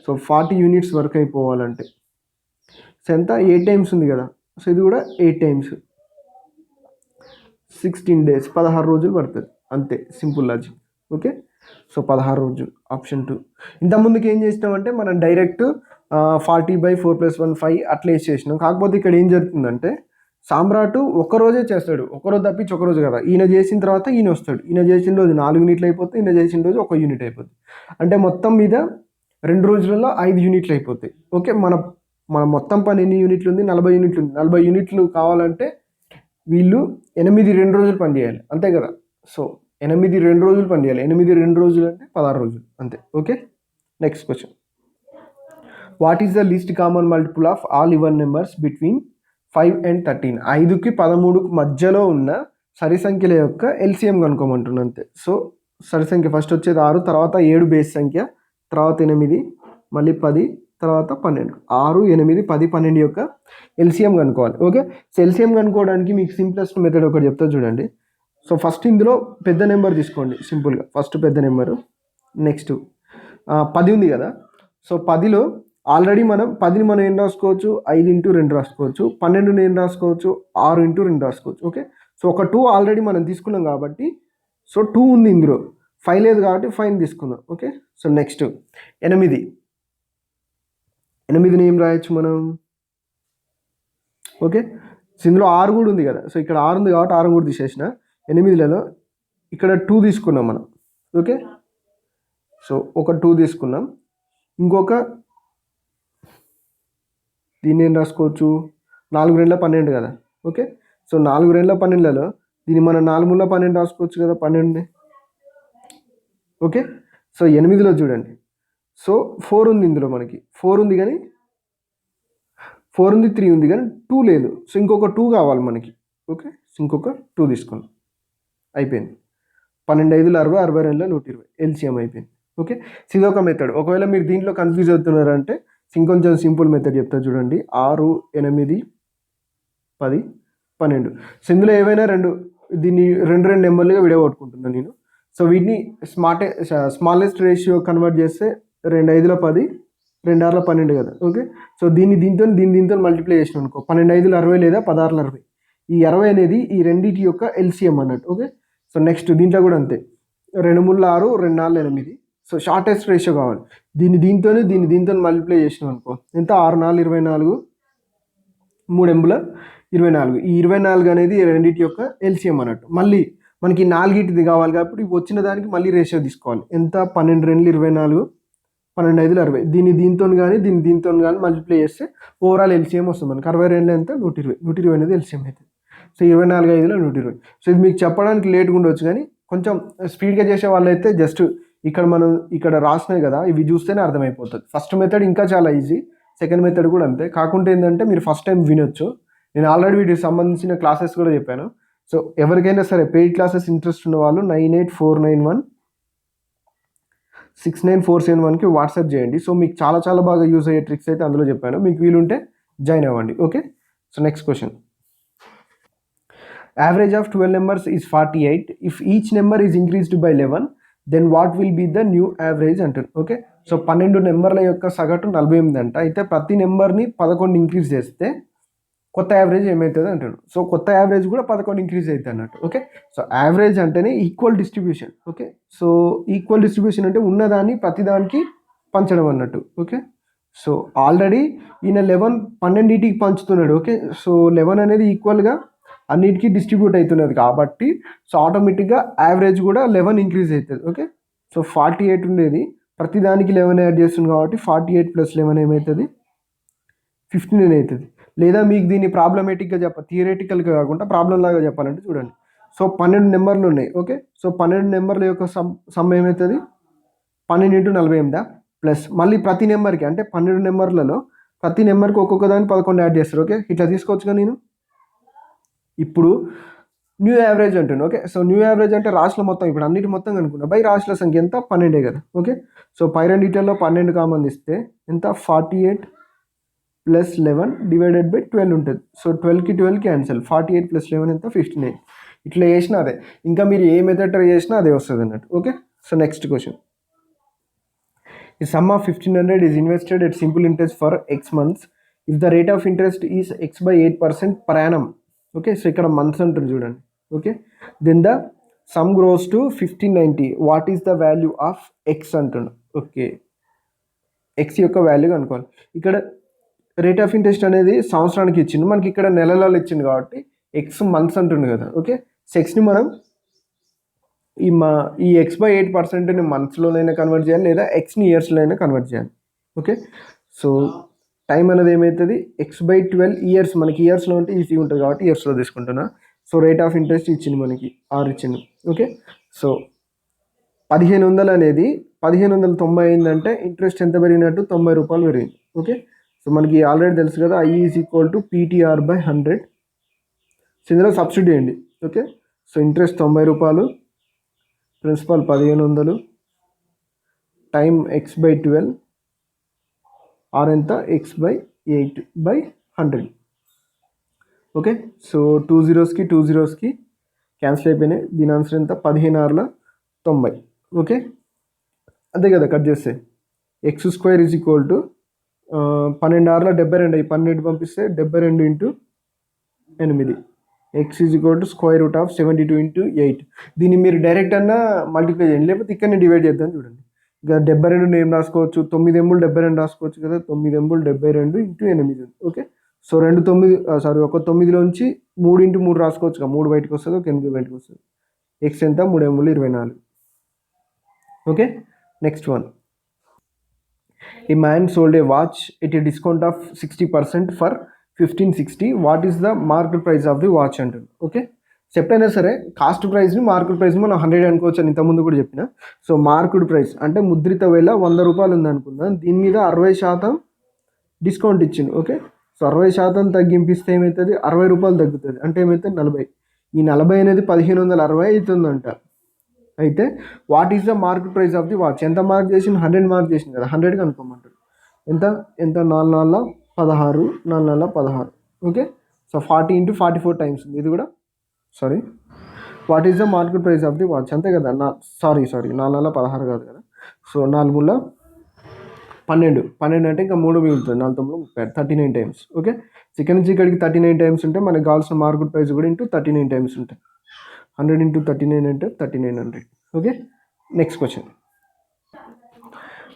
సో 40 యూనిట్స్ వర్క్ అయిపోవాలంటే సో ఎంత? 8 times ఉంది కదా. సో ఇది కూడా 8 times, 16 days, 16 రోజులు పడుతుంది. అంతే, సింపుల్ లాజిక్. ఓకే, సో 16 రోజులు ఆప్షన్ 2. ఇంతకుముందుకు ఏం చేసినామంటే మనం డైరెక్ట్ 40/4 + 1 5 అట్లా వేసేసినాం. కాకపోతే ఇక్కడ ఏం జరుగుతుందంటే సామ్రాట్ ఒకరోజే చేస్తాడు, ఒకరోజు తప్పించి ఒకరోజు కదా. ఈయన చేసిన తర్వాత ఈయన వస్తాడు, ఈయన చేసిన రోజు 4 యూనిట్లు అయిపోతాయి, ఈయన చేసిన రోజు 1 యూనిట్ అయిపోతుంది. అంటే మొత్తం మీద 2 రోజులలో 5 యూనిట్లు అయిపోతాయి. ఓకే, మన మొత్తం పని ఎన్ని యూనిట్లు ఉంది? 40 యూనిట్లు ఉంది. 40 యూనిట్లు కావాలంటే వీళ్ళు 8 2 రోజులు పని చేయాలి, అంతే కదా. సో 8 2 రోజులు పని చేయాలి. 8 2 రోజులు అంటే 16 రోజులు అంతే. Okay, next question. What is the least common multiple of all even numbers between 5 and 13? 5కి 13కు మధ్యలో ఉన్న సరి సంఖ్యల యొక్క ఎల్సిఎం కనుక్కోమంటున్నాను అంతే. సో సరి సంఖ్య ఫస్ట్ వచ్చేది 6, తర్వాత 7 బేస్ సంఖ్య, తర్వాత 8, మళ్ళీ 10, తర్వాత 12. 6, 8, 10, 12 యొక్క ఎల్సిఎం కనుక్కోవాలి. ఓకే, సో ఎల్సిఎం కనుక్కోవడానికి మీకు సింప్లెస్ట్ మెథడ్ ఒకటి చెప్తా చూడండి. సో ఫస్ట్ ఇందులో పెద్ద నెంబర్ తీసుకోండి సింపుల్గా. ఫస్ట్ పెద్ద నెంబరు, నెక్స్ట్ 10 ఉంది కదా. సో 10లో ఆల్రెడీ మనం 10ని మనం ఏం రాసుకోవచ్చు? 5 × 2 రాసుకోవచ్చు. 12ని ఏం రాసుకోవచ్చు? 6 × 2 రాసుకోవచ్చు. ఓకే, సో ఒక 2 ఆల్రెడీ మనం తీసుకున్నాం కాబట్టి సో 2 ఉంది ఇందులో, 5 లేదు కాబట్టి 5ని తీసుకుందాం. Okay, so next 8. 8ని ఏం రాయొచ్చు మనం? ఓకే, సో ఇందులో 6 కూడా ఉంది కదా. సో ఇక్కడ 6 ఉంది కాబట్టి 6 కూడా తీసేసిన. 8లలో ఇక్కడ 2 తీసుకున్నాం మనం. ఓకే, సో ఒక 2 తీసుకున్నాం. ఇంకొక దీన్ని ఏం రాసుకోవచ్చు? 4 2 12 కదా. ఓకే, సో 4 2 12లలో దీన్ని మనం 4 3 12 రాసుకోవచ్చు కదా, 12. ఓకే, సో 8లో చూడండి. సో 4 ఉంది ఇందులో, మనకి 4 ఉంది కానీ 4 ఉంది, 3 ఉంది కానీ 2 లేదు. సో ఇంకొక 2 కావాలి మనకి. ఓకే, సో ఇంకొక 2 తీసుకున్నాం, అయిపోయింది. 12 5 60, 62 120 ఎల్సిఎం అయిపోయింది. ఓకే, సో ఇదొక మెథడ్. ఒకవేళ మీరు దీంట్లో కన్ఫ్యూజ్ అవుతున్నారంటే ఇంకొంచెం సింపుల్ మెథడ్ చెప్తా చూడండి. 6 8 10 12. సో ఇందులో ఏవైనా దీన్ని 2 నెంబర్లుగా విడగొట్టుకుంటున్నాను నేను. సో వీటిని స్మాలెస్ట్ రేషియో కన్వర్ట్ చేస్తే 2 5 10, 2 6 12 కదా. ఓకే, సో దీంతో మల్టిప్లై చేసిన అనుకో 12 5 60 లేదా 16 60. ఈ 60 అనేది ఈ రెండింటి యొక్క ఎల్సిఎం అన్నట్టు. ఓకే, సో నెక్స్ట్ దీంట్లో కూడా అంతే. 2 3 6, 2 4 8. సో షార్టెస్ట్ రేషియో కావాలి. దీంతో మల్టిప్లై చేసినాం అనుకో ఎంత? 6 4 24, 3 8 24. ఈ 24 అనేది రెండింటి యొక్క ఎల్సిఎం అన్నట్టు. మళ్ళీ మనకి 4 కావాలి కాబట్టి వచ్చిన దానికి మళ్ళీ రేషియో తీసుకోవాలి. ఎంత? 12 2 24, 12 5 60. దీంతో కానీ మల్టిప్లై చేస్తే ఓవరాల్ ఎల్సిఎం వస్తుంది మనకి. 62 ఎంత? 120. 120 అనేది ఎల్సిఎం అవుతుంది. సో 24 5 120. సో ఇది మీకు చెప్పడానికి లేట్గా ఉండవచ్చు కానీ కొంచెం స్పీడ్గా చేసే వాళ్ళైతే జస్ట్ ఇక్కడ రాసినాయి కదా, ఇవి చూస్తేనే అర్థమైపోతుంది. ఫస్ట్ మెథడ్ ఇంకా చాలా ఈజీ, సెకండ్ మెథడ్ కూడా అంతే. కాకుంటే ఏంటంటే మీరు ఫస్ట్ టైం వినొచ్చు. నేను ఆల్రెడీ వీటికి సంబంధించిన క్లాసెస్ కూడా చెప్పాను. సో ఎవరికైనా సరే పెయిడ్ క్లాసెస్ ఇంట్రెస్ట్ ఉన్న వాళ్ళు 98491 69471కి వాట్సాప్ చేయండి. సో మీకు చాలా చాలా బాగా యూజ్ అయ్యే ట్రిక్స్ అయితే అందులో చెప్పాను. మీకు వీలుంటే జాయిన్ అవ్వండి. Okay, so next question. Average of 12 numbers is 48. If each number is increased by 11, then what will be the new average అంటారు. ఓకే, సో 12 నెంబర్ల యొక్క సగటు 48 అంట. అయితే ప్రతి నెంబర్ని 11 ఇంక్రీజ్ చేస్తే కొత్త యావరేజ్ ఏమవుతుంది అంటాడు. సో కొత్త యావరేజ్ కూడా 11 ఇంక్రీజ్ అవుతుంది అన్నట్టు. ఓకే, సో యావరేజ్ అంటేనే equal distribution. Okay, so equal distribution అంటే ఉన్నదాన్ని ప్రతిదానికి పంచడం అన్నట్టు. ఓకే, సో ఆల్రెడీ ఈయన 12కి పంచుతున్నాడు. ఓకే, సో 11 అనేది ఈక్వల్గా అన్నిటికీ డిస్ట్రిబ్యూట్ అవుతున్నది కాబట్టి సో ఆటోమేటిక్గా యావరేజ్ కూడా 11 ఇంక్రీజ్ అవుతుంది. ఓకే, సో 48 ఉండేది, ప్రతిదానికి 11 యాడ్ చేస్తుంది కాబట్టి 48 + 11 ఏమవుతుంది, 59 అవుతుంది. లేదా మీకు దీన్ని ప్రాబ్లమేటిక్గా థియరేటికల్గా కాకుండా ప్రాబ్లం లాగా చెప్పాలంటే చూడండి. సో 12 నెంబర్లు ఉన్నాయి. ఓకే, సో 12 నెంబర్ల యొక్క సమ్ ఏమవుతుంది, 12 × 48 ప్లస్ మళ్ళీ ప్రతి నెంబర్కి అంటే 12 నెంబర్లలో ప్రతి నెంబర్కి ఒక్కొక్క దాన్ని 11 యాడ్ చేస్తారు. ఓకే, ఇట్లా తీసుకోవచ్చుగా నేను. ఇప్పుడు న్యూ యావరేజ్ అంటాను. ఓకే, సో న్యూ యావరేజ్ అంటే రాశుల మొత్తం, ఇప్పుడు అన్నిటి మొత్తం కనుక్కున్నా బై రాశుల సంఖ్య ఎంత, 12 కదా. ఓకే, సో పై రెండిటిలో 12 కామన్ ఇస్తే ఎంత, 48 + 11 / 12 ఉంటుంది. సో 12కి 12 క్యాన్సల్, 48 + 11 ఎంత, 59. ఇట్లా చేసినా అదే, ఇంకా మీరు ఏ మెథడ్ ట్రై చేసినా అదే వస్తుంది అన్నట్టు. Okay, so next question. The sum of 1500 is invested at simple interest for X months. If the rate of interest is X/8% per annum. Okay, so ఇక్కడ మంత్స్ అంటారు చూడండి. Okay, then the sum grows to 1590. What is the value of x అంటున్నాడు. ఓకే, ఎక్స్ యొక్క వాల్యూ కనుక్కోవాలి. ఇక్కడ రేట్ ఆఫ్ ఇంట్రెస్ట్ అనేది సంవత్సరానికి ఇచ్చింది, మనకి ఇక్కడ నెలలలో ఇచ్చింది కాబట్టి ఎక్స్ మంత్స్ అంటుంది కదా. ఓకే, సో ఎక్స్ని మనం ఈ X/8%ని మంత్స్లోనైనా కన్వర్ట్ చేయాలి, లేదా ఎక్స్ని ఇయర్స్లో అయినా కన్వర్ట్ చేయాలి. ఓకే, సో టైం అనేది ఏమవుతుంది, X/12 ఇయర్స్, మనకి ఇయర్స్లో ఉంటే ఈజీ ఉంటుంది కాబట్టి ఇయర్స్లో తీసుకుంటున్నా. సో రేట్ ఆఫ్ ఇంట్రెస్ట్ ఇచ్చింది మనకి 6 ఇచ్చింది. ఓకే, సో 1500 అనేది 1590 అయిందంటే ఇంట్రెస్ట్ ఎంత పెరిగినట్టు, 90 రూపాయలు పెరిగింది. ఓకే, సో మనకి ఆల్రెడీ తెలుసు కదా, I = PTR/100. సో ఇందులో సబ్సిడీ చేయండి. ఓకే, సో ఇంట్రెస్ట్ 90 రూపాయలు, ప్రిన్సిపల్ 1500, టైం X/12, ఆర్ ఎంత, X/8/100. ఓకే, సో 2 zeros కి 2 zeros క్యాన్సిల్ అయిపోయినాయి. దీని ఆన్సర్ ఎంత, 15 × 90. ఓకే, అంతే కదా, కట్ చేస్తే X² = 12 6 72, 12 పంపిస్తే 72 × 8. X = √72 × 8. దీన్ని మీరు డైరెక్ట్ అన్నా మల్టిప్లై చేయండి, లేకపోతే ఇక్కడనే డివైడ్ చేద్దాం. చూడండి, ఇక 72 ఏం రాసుకోవచ్చు, 9 ఎములు 72 రాసుకోవచ్చు కదా, 9 ఎములు 72 × 8. ఓకే, సో ఒక 9లోంచి 3 × 3 రాసుకోవచ్చు కదా, 3 బయటకు వస్తుంది, ఒక 8 బయటకు వస్తుంది. ఎక్స్ ఎంత, 3 ఎములు 24. Okay, next one. A man sold a watch at a discount of 60% for 1560. What is the market price of the watch అంటుంది. ఓకే, చెప్పైనా సరే కాస్ట్ ప్రైస్ని మార్కెట్ ప్రైస్ మనం 100 అనుకోవచ్చు అని ఇంతకుముందు కూడా చెప్పిన. సో మార్కెట్ ప్రైస్ అంటే ముద్రిత వేళ 100 రూపాయలు ఉంది అనుకుందాం, దీని మీద 60% డిస్కౌంట్ ఇచ్చింది. ఓకే, సో 60% తగ్గింపిస్తే ఏమవుతుంది, 60 రూపాయలు తగ్గుతుంది, అంటే ఏమవుతుంది, 40. ఈ 40 అనేది 1560 అవుతుందంట. అయితే what is the market price of the watch, ఎంత మార్క్ చేసింది, 100 మార్క్ చేసింది కదా, 100 అనుకోమంటాడు. ఎంత 4 4 16, 4 4 16. ఓకే, సో 40 × 44 టైమ్స్ ఉంది ఇది కూడా. Sorry, what is the market price of the watch, అంతే కదా, సారీ 4 4 16 కాదు కదా. సో 4 3 12, 12 అంటే ఇంకా 3 మిగులుతుంది, 4 9 30, 39 టైమ్స్. ఓకే, ఇక్కడ నుంచి ఇక్కడికి 39 టైమ్స్ ఉంటే మనకు కావాల్సిన మార్కెట్ ప్రైస్ కూడా ఇంటూ 39 టైమ్స్ ఉంటాయి. 100 × 39 అంటే 3900. Okay, next question.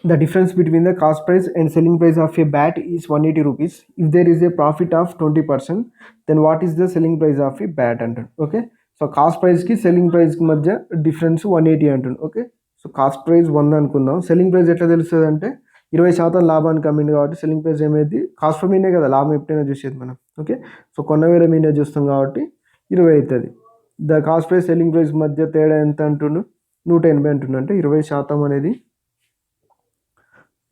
The difference between the cost price and selling price of a bat is 180 rupees. If there is a profit of 20%, then what is the selling price of a bat అంటాడు. ఓకే, సో కాస్ట్ ప్రైస్కి సెల్లింగ్ ప్రైస్కి మధ్య డిఫరెన్స్ 180 అంటుంది. ఓకే, సో కాస్ట్ ప్రైస్ 100 అనుకుందాం, సెల్లింగ్ ప్రైస్ ఎట్లా తెలుస్తుంది అంటే 20% లాభానికి అమ్మింది కాబట్టి సెల్లింగ్ ప్రైస్ ఏమైంది, కాస్ట్ ఫర్ మీనే కదా లాభం ఎప్పుడైనా చూసేది మనం. ఓకే, సో కొన్న వేరే మీనే చూస్తాం కాబట్టి 20 అవుతుంది. The cost price selling price మధ్య తేడా ఎంత అంటుండు, 180 అంటుండు. అంటే 20% అనేది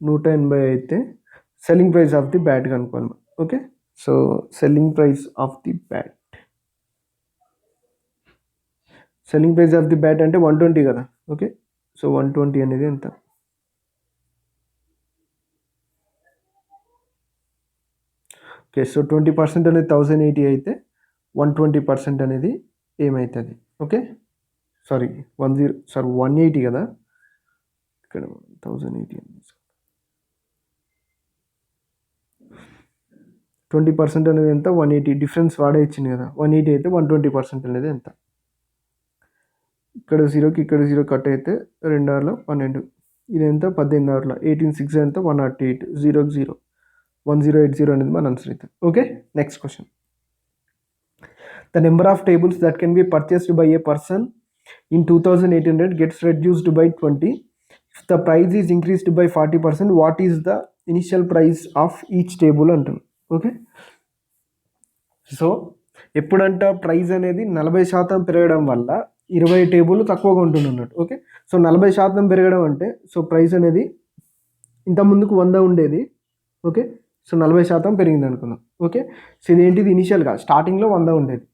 180 అయితే selling price of the bat కనుక్కోవాలి. Okay, so selling price of the bat, selling price of the bat అంటే 120 కదా. ఓకే, సో 120 అనేది ఎంత, ఓకే, సో 20% అనేది 1080 అయితే 120% అనేది ఏమవుతుంది. ఓకే, సారీ 180 కదా, ఇక్కడ 1080 అని. 20% అనేది ఎంత 180 డిఫరెన్స్ వాడే ఇచ్చింది కదా 180 అయితే 120% అనేది ఎంత ఇక్కడ 0కి ఇక్కడ 0 కట్ అయితే 2 ఆర్ల 12 ఇది ఎంత 18 ఆర్ల 18 6 ఎంత 108 0కి 0 1080 అనేది మన ఆన్సర్ అయితే okay next question the number of tables that can be purchased by A person in 2800 gets reduced by 20 if the price is increased by 40% what is the initial price of each table అంటాను ఓకే సో ఎప్పుడంట ప్రైస్ అనేది 40% పెరగడం వల్ల 20 టేబుల్ తక్కువగా ఉంటుంది అన్నట్టు ఓకే సో 40% పెరగడం అంటే సో ప్రైస్ అనేది ఇంత ముందుకు 100 ఉండేది ఓకే సో 40% పెరిగింది అనుకుందాం ఓకే సో ఇదేంటిది ఇనిషియల్గా స్టార్టింగ్లో 100 ఉండేది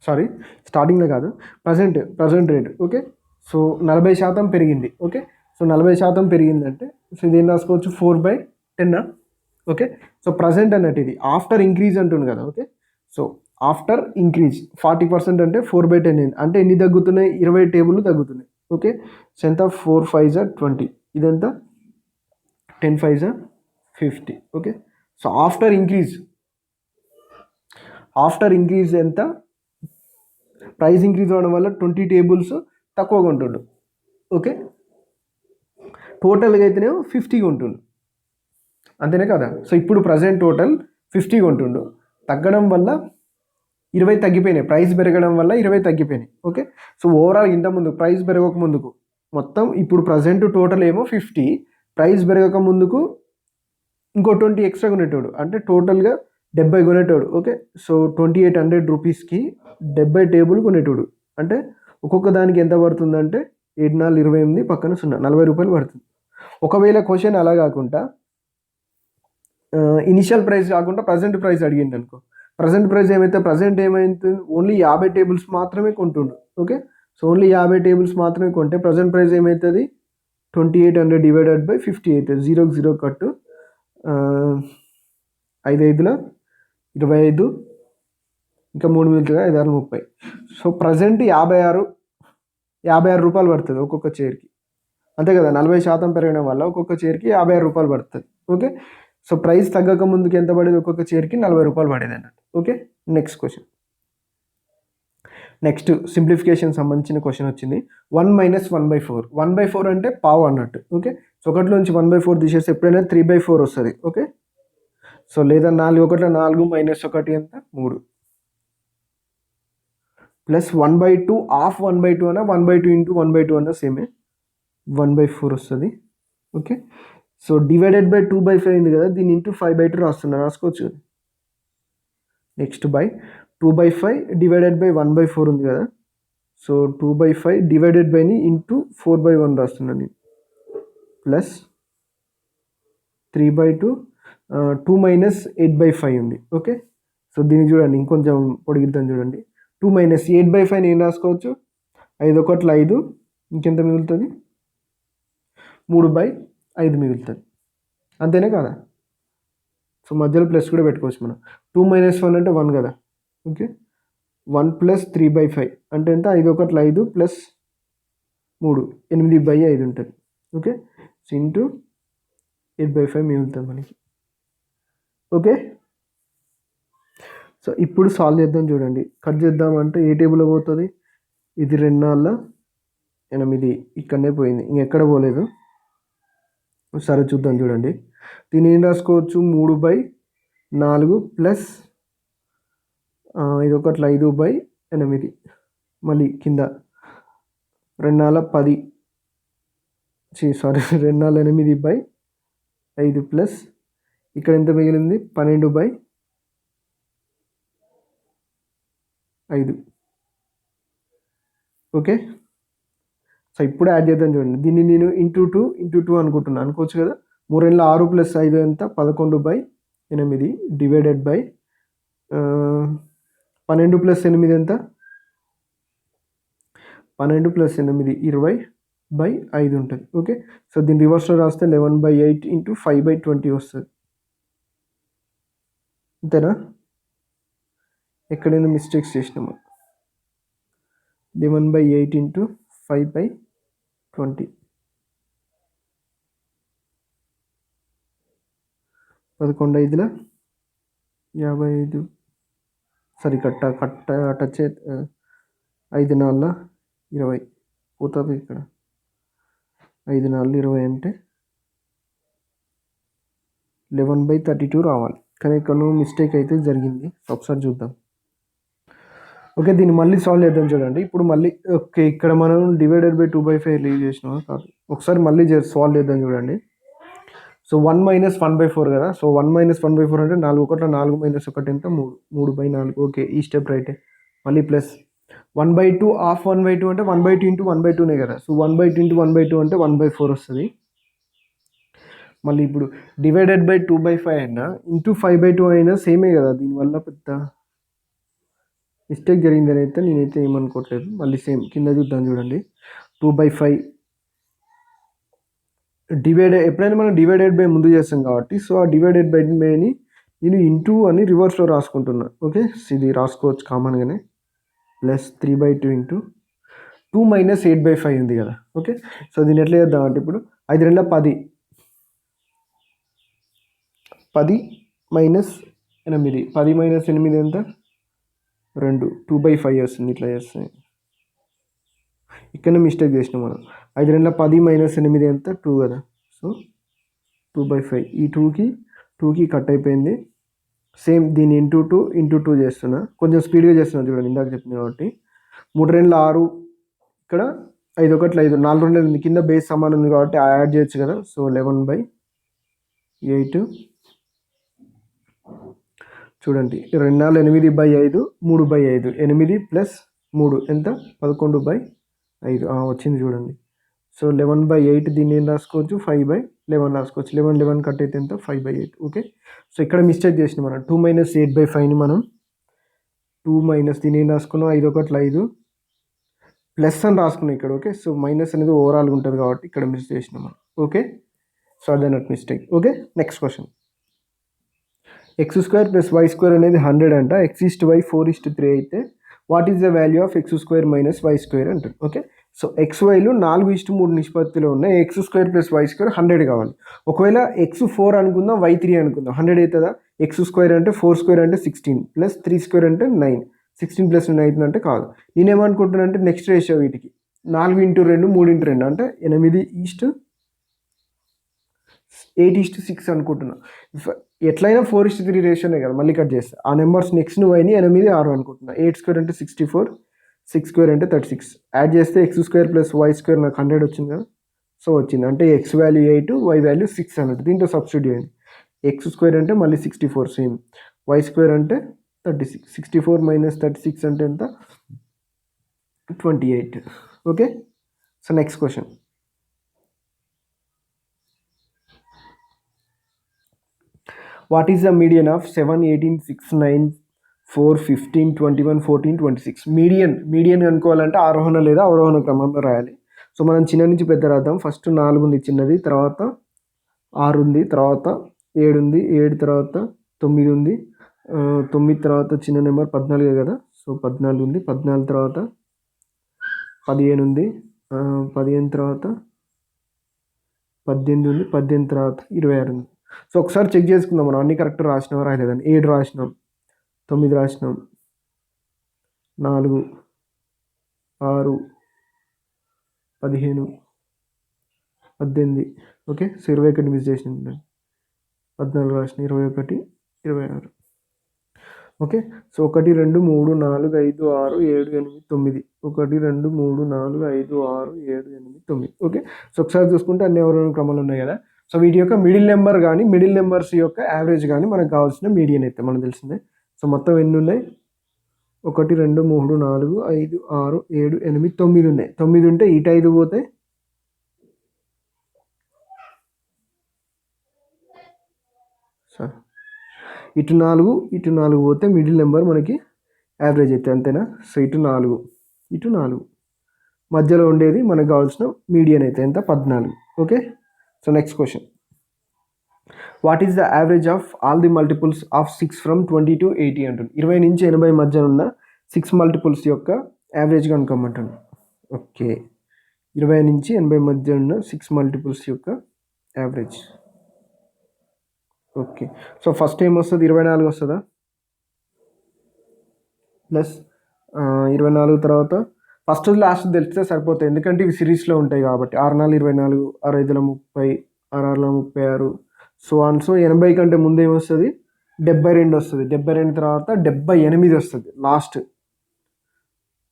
సారీ స్టార్టింగ్లో కాదు ప్రజెంట్ రేట్ ఓకే సో 40% పెరిగింది ఓకే సో 40% పెరిగిందంటే సో ఇదేం రాసుకోవచ్చు 4/10 ఓకే సో ప్రజెంట్ అన్నట్టు ఇది ఆఫ్టర్ ఇంక్రీజ్ అంటుంది కదా ఓకే సో ఆఫ్టర్ ఇంక్రీజ్ 40% అంటే 4/10 అంటే ఎన్ని తగ్గుతున్నాయి 20 టేబుల్ తగ్గుతున్నాయి ఓకే సో ఎంత 4 5 20 ఇదెంత 10 5 50 ఓకే సో ఆఫ్టర్ ఇంక్రీజ్ ఎంత ప్రైస్ ఇంక్రీజ్ అవ్వడం వల్ల 20 టేబుల్స్ తక్కువగా ఉంటుండు ఓకే టోటల్గా అయితేనే 50 ఉంటుండు అంతేనే కదా సో ఇప్పుడు ప్రజెంట్ టోటల్ 50 ఉంటుండు తగ్గడం వల్ల 20 తగ్గిపోయినాయి ప్రైస్ పెరగడం వల్ల 20 తగ్గిపోయినాయి ఓకే సో ఓవరాల్ ఇంత ముందు ప్రైస్ పెరగక ముందుకు మొత్తం ఇప్పుడు ప్రజెంట్ టోటల్ ఏమో 50 ప్రైస్ పెరగక ముందుకు ఇంకో 20 ఎక్స్ట్రా కొనేటోడు అంటే టోటల్గా 70 కొనేటోడు ఓకే సో 2800 రూపీస్కి 70 టేబుల్ కొనేటోడు అంటే ఒక్కొక్క దానికి ఎంత పడుతుందంటే 7 4 28 పక్కన 0 40 రూపాయలు పడుతుంది ఒకవేళ క్వశ్చన్ అలా కాకుండా ఇనిషియల్ ప్రైస్ కాకుండా ప్రజెంట్ ప్రైస్ అడిగింది అనుకో ప్రజెంట్ ప్రైస్ ఏమైతే ఓన్లీ 50 టేబుల్స్ మాత్రమే కొంటుండు ఓకే సో ఓన్లీ 50 టేబుల్స్ మాత్రమే కొంటే ప్రజెంట్ ప్రైస్ ఏమవుతుంది 2800 డివైడెడ్ బై 50 అవుతుంది 0కి 0 కట్టు 5 5ల 25 ఇంకా 3 మిగులుతుంది 5 6 30 సో ప్రజెంట్ 56 రూపాయలు పడుతుంది ఒక్కొక్క చైర్కి అంతే కదా 40% పెరగడం వల్ల ఒక్కొక్క చైర్కి 56 రూపాయలు పడుతుంది ఓకే సో ప్రైస్ తగ్గక ముందుకు ఎంత పడేది ఒక్కొక్క చైర్కి 40 రూపాయలు పడేది అన్నట్టు okay next question next simplification సంబంధించిన క్వశ్చన్ వచ్చింది 1 - 1/4 1/4 అంటే పావు అన్నట్టు ఓకే సో ఒకటిలోంచి 1/4 తీసేస్తే ఎప్పుడైనా 3/4 వస్తుంది ఓకే సో లేదా 4 1 4 - 1 ఎంత 3 ప్లస్ 1/2 హాఫ్ 1/2 అన్న 1/2 ఇంటూ 1/2 అన్న సేమే 1/4 వస్తుంది ఓకే సో డివైడెడ్ బై 2/5 అయింది కదా దీన్ని ఇంటూ 5/2 రాసుకోవచ్చు కదా నెక్స్ట్ బై 2/5 డివైడెడ్ బై 1/4 ఉంది కదా సో 2/5 డివైడెడ్ బైని ఇంటూ 4/1 రాస్తున్నాను నేను ప్లస్ 3/2 2 - 8/5 ఉంది ఓకే సో దీన్ని చూడండి ఇంకొంచెం పొడిగిద్దాం చూడండి 2 - 8/5 నేను రాసుకోవచ్చు 5 1 5 ఇంకెంత మిగులుతుంది 3/5 మిగులుతుంది అంతేనే కదా సో మధ్యలో ప్లస్ కూడా పెట్టుకోవచ్చు మనం 2 - 1 అంటే 1 కదా ఓకే 1 + 3/5 అంటే ఎంత 5 1 5 ప్లస్ 3 8/5 ఉంటుంది ఓకే సో ఇంటూ 8/5 మిగులుతుంది మనకి ఓకే సో ఇప్పుడు సాల్వ్ చేద్దాం చూడండి కట్ చేద్దామంటే ఏ టేబుల్లో పోతుంది ఇది 2 4 8 ఇక్కడనే పోయింది ఇంకెక్కడ పోలేదు సరే చూద్దాం చూడండి దీన్ని ఏం రాసుకోవచ్చు 3/4 ప్లస్ ఇది 1 5/8 మళ్ళీ కింద 2 4 10 సారీ 2 4 8/5 ప్లస్ ఇక్కడ ఎంత మిగిలింది 12/5 ఓకే సో ఇప్పుడు యాడ్ చేద్దాం చూడండి దీన్ని నేను ఇంటూ 2 అనుకుంటున్నాను అనుకోవచ్చు కదా 3 6 + 5 ఎంత 11/8 డివైడెడ్ బై 12 + 8 ఎంత 12 + 8 20/5 ఉంటుంది ఓకే సో దీన్ని రివర్స్లో రాస్తే 11/8 ఇంటూ 5/20 వస్తుంది అంతేనా ఎక్కడైనా మిస్టేక్స్ చేసినాము 11/8 ఇంటూ 5/20 11 ఐదుల 55, సరి టచ్ 5 నాలుగుల 20 పోతుంది ఇక్కడ. 5 నాలుగు 20 అంటే 11/32 రావాలి. కానీ ఇక్కడ మిస్టేక్ అయితే జరిగింది. ఒకసారి చూద్దాం. ఓకే, దీన్ని మళ్ళీ సాల్వ్ చేద్దాం చూడండి. ఇప్పుడు మళ్ళీ ఓకే, ఇక్కడ మనం డివైడెడ్ బై 2/5 లీవ్ చేసినామా కాదు. ఒకసారి మళ్ళీ సాల్వ్ చేద్దాం చూడండి. సో 1 - 1/4 కదా. సో 1 - 1/4 అంటే 4 1 4 - 1 ఎంత 3, 3/4. ఓకే, ఈ స్టెప్ రైటే. మళ్ళీ ప్లస్ 1/2 హాఫ్ 1/2 అంటే 1/2 ఇంటూ 1/2నే కదా. సో 1/2 ఇంటూ 1/2 అంటే 1/4 వస్తుంది. మళ్ళీ ఇప్పుడు డివైడెడ్ బై 2/5 అయినా ఇంటూ 5/2 అయినా సేమే కదా. దీనివల్ల పెద్ద మిస్టేక్ జరిగిందని అయితే నేనైతే ఏమనుకోవట్లేదు. మళ్ళీ సేమ్ కింద చూద్దాం చూడండి. 2/5 ఎప్పుడైనా మనం డివైడెడ్ బై ముందు చేస్తాం కాబట్టి, సో ఆ డివైడెడ్ బైని నేను ఇంటూ అని రివర్స్లో రాసుకుంటున్నా. ఓకే, ఇది రాసుకోవచ్చు కామన్గానే. ప్లస్ 3/2 ఇంటూ 2 - 8/5 ఉంది కదా. ఓకే, సో దీన్ని ఎట్లా చేద్దాం అంటే ఇప్పుడు 5 2 10, 10 - 8, 10 - 8 ఎంత 2, 2/5 వస్తుంది. ఇట్లా చేస్తుంది. ఇక్కడనే మిస్టేక్ చేసినాం మనం. 5 2 10 - 8 ఎంత 2 కదా. సో 2/5 ఈ 2కి కట్ అయిపోయింది. సేమ్ దీన్ని ఇంటూ 2 చేస్తున్నా. కొంచెం స్పీడ్గా చేస్తున్నా చూడండి, ఇందాక చెప్పింది కాబట్టి. 3 2 6, ఇక్కడ 5 1 5, 4 2 8 కింద బేస్ సమానం ఉంది కాబట్టి యాడ్ చేయొచ్చు కదా. సో 11/8 చూడండి. 2 4 8/5, 3/5, 8 ప్లస్ 3 ఎంత 11/5 వచ్చింది చూడండి. సో 11/8 దీన్ని ఏం రాసుకోవచ్చు 5/11 రాసుకోవచ్చు. 11 కట్ అయితే ఎంత 5/8. ఓకే, సో ఇక్కడ మిస్టేక్ చేసినాం మనం. 2 - 8/5ని మనం 2 - దీన్ని ఏం రాసుకున్నాం 5 1 5 ప్లస్ అని రాసుకున్నాం ఇక్కడ. ఓకే, సో మైనస్ అనేది ఓవరాల్గా ఉంటుంది కాబట్టి ఇక్కడ మిస్ చేసినాం మనం. ఓకే, సో అదన్నట్టు mistake. Okay, next question. x² + y² అనేది 100 అంట. x/y 4:3 అయితే what is the value of x² - y² అంటారు. ఓకే, సో xyలు 4:3 నిష్పత్తిలో ఉన్నాయి. x² + y² 100 కావాలి. ఒకవేళ x4 అనుకుందాం, y3 అనుకుందాం, 100 అవుతుందా? x² అంటే 4² అంటే 16 ప్లస్ 3² అంటే 9, 16 + 9 అవుతుందంటే కాదు. నేనేమనుకుంటున్నా అంటే నెక్స్ట్ రేషియో వీటికి 4x2 3x2 అంటే 8:6 అనుకుంటున్నా. ఎట్లయినా 4:3 రేషియోనే కదా. మళ్ళీ కట్ చేస్తా ఆ నెంబర్స్ నెక్స్ట్ నువ్వు 8 6 అనుకుంటున్నా. 8² అంటే 64, 6² అంటే 36. యాడ్ చేస్తే x² + y² నాకు 100 వచ్చింది కదా. సో వచ్చింది అంటే x వాల్యూ 8, y వాల్యూ 6 అన్నట్టు. దీంట్లో సబ్స్టిట్యూట్ చేయండి. x² అంటే మళ్ళీ 64 సేమ్, y² అంటే 36. 64 - 36 అంటే ఎంత 28. Okay, so next question. What is the median of 7 18 6 9 4 15 21 14 26? Median అనుకోవాలంటే ఆరోహణ లేదా అవరోహణ క్రమంలో రాయాలి. సో మనం చిన్న నుంచి పెద్ద రాద్దాం. ఫస్ట్ 4 ఉంది చిన్నది, తర్వాత 6 ఉంది, తర్వాత 7 ఉంది, 7 తర్వాత 9 ఉంది, 9 తర్వాత చిన్న నెంబర్ 14 కదా. సో 14 ఉంది, 14 తర్వాత 15 ఉంది, 15 తర్వాత 18 ఉంది, 18 తర్వాత 26 ఉంది. సో ఒకసారి చెక్ చేసుకుందాం మనం అన్ని కరెక్ట్ రాసినామా రాయలేదని. 7 రాసినాం, 9 రాసినాం, 4 6 15 18. ఓకే, సో 21 మిస్ చేసినాం. 14 రాసిన, 21 26. Okay, so 1 2 3 4 5 6 7 8 9. 1 2 3 4 5 6 7 8 9. ఓకే, సో ఒకసారి చూసుకుంటే అన్ని ఎవరైనా క్రమాలు ఉన్నాయి కదా. సో వీటి యొక్క మిడిల్ నెంబర్ కానీ మిడిల్ నెంబర్స్ యొక్క యావరేజ్ కానీ మనకు కావాల్సిన మీడియన్ అయితే మనకు తెలిసిందే. సో మొత్తం ఎన్ని ఉన్నాయి 1 2 3 4 5 6 7 8 9 ఉన్నాయి. 9 ఉంటే ఇటు 5 పోతే ఇటు 4 పోతే మిడిల్ నెంబర్ మనకి యావరేజ్ అయితే అంతేనా. సో ఇటు 4 మధ్యలో ఉండేది మనకు కావాల్సిన మీడియన్ అయితే ఎంత 14. Okay, so next question. What is the average of all the multiples of 6 from 20 to 80 అంటుంది. 20 నుంచి 80 మధ్య ఉన్న 6 మల్టిపుల్స్ యొక్క యావరేజ్ కనుక్కోమంటాను. ఓకే, 20 నుంచి 80 మధ్య ఉన్న 6 మల్టిపుల్స్ యొక్క యావరేజ్. ఓకే. సో ఫస్ట్ ఏమొస్తది? 24 వస్తదా? ప్లస్ 24 తర్వాత ఫస్ట్ లాస్ట్ తెలిస్తే సరిపోతాయి. ఎందుకంటే ఇవి సిరీస్‌లో ఉంటాయి కాబట్టి. 6 4 24, 6 5 30, 6 6 36 సో ఆన్ సో 80 కంటే ముందేమొస్తది? 72 వస్తది. 72 తర్వాత 78 వస్తది లాస్ట్.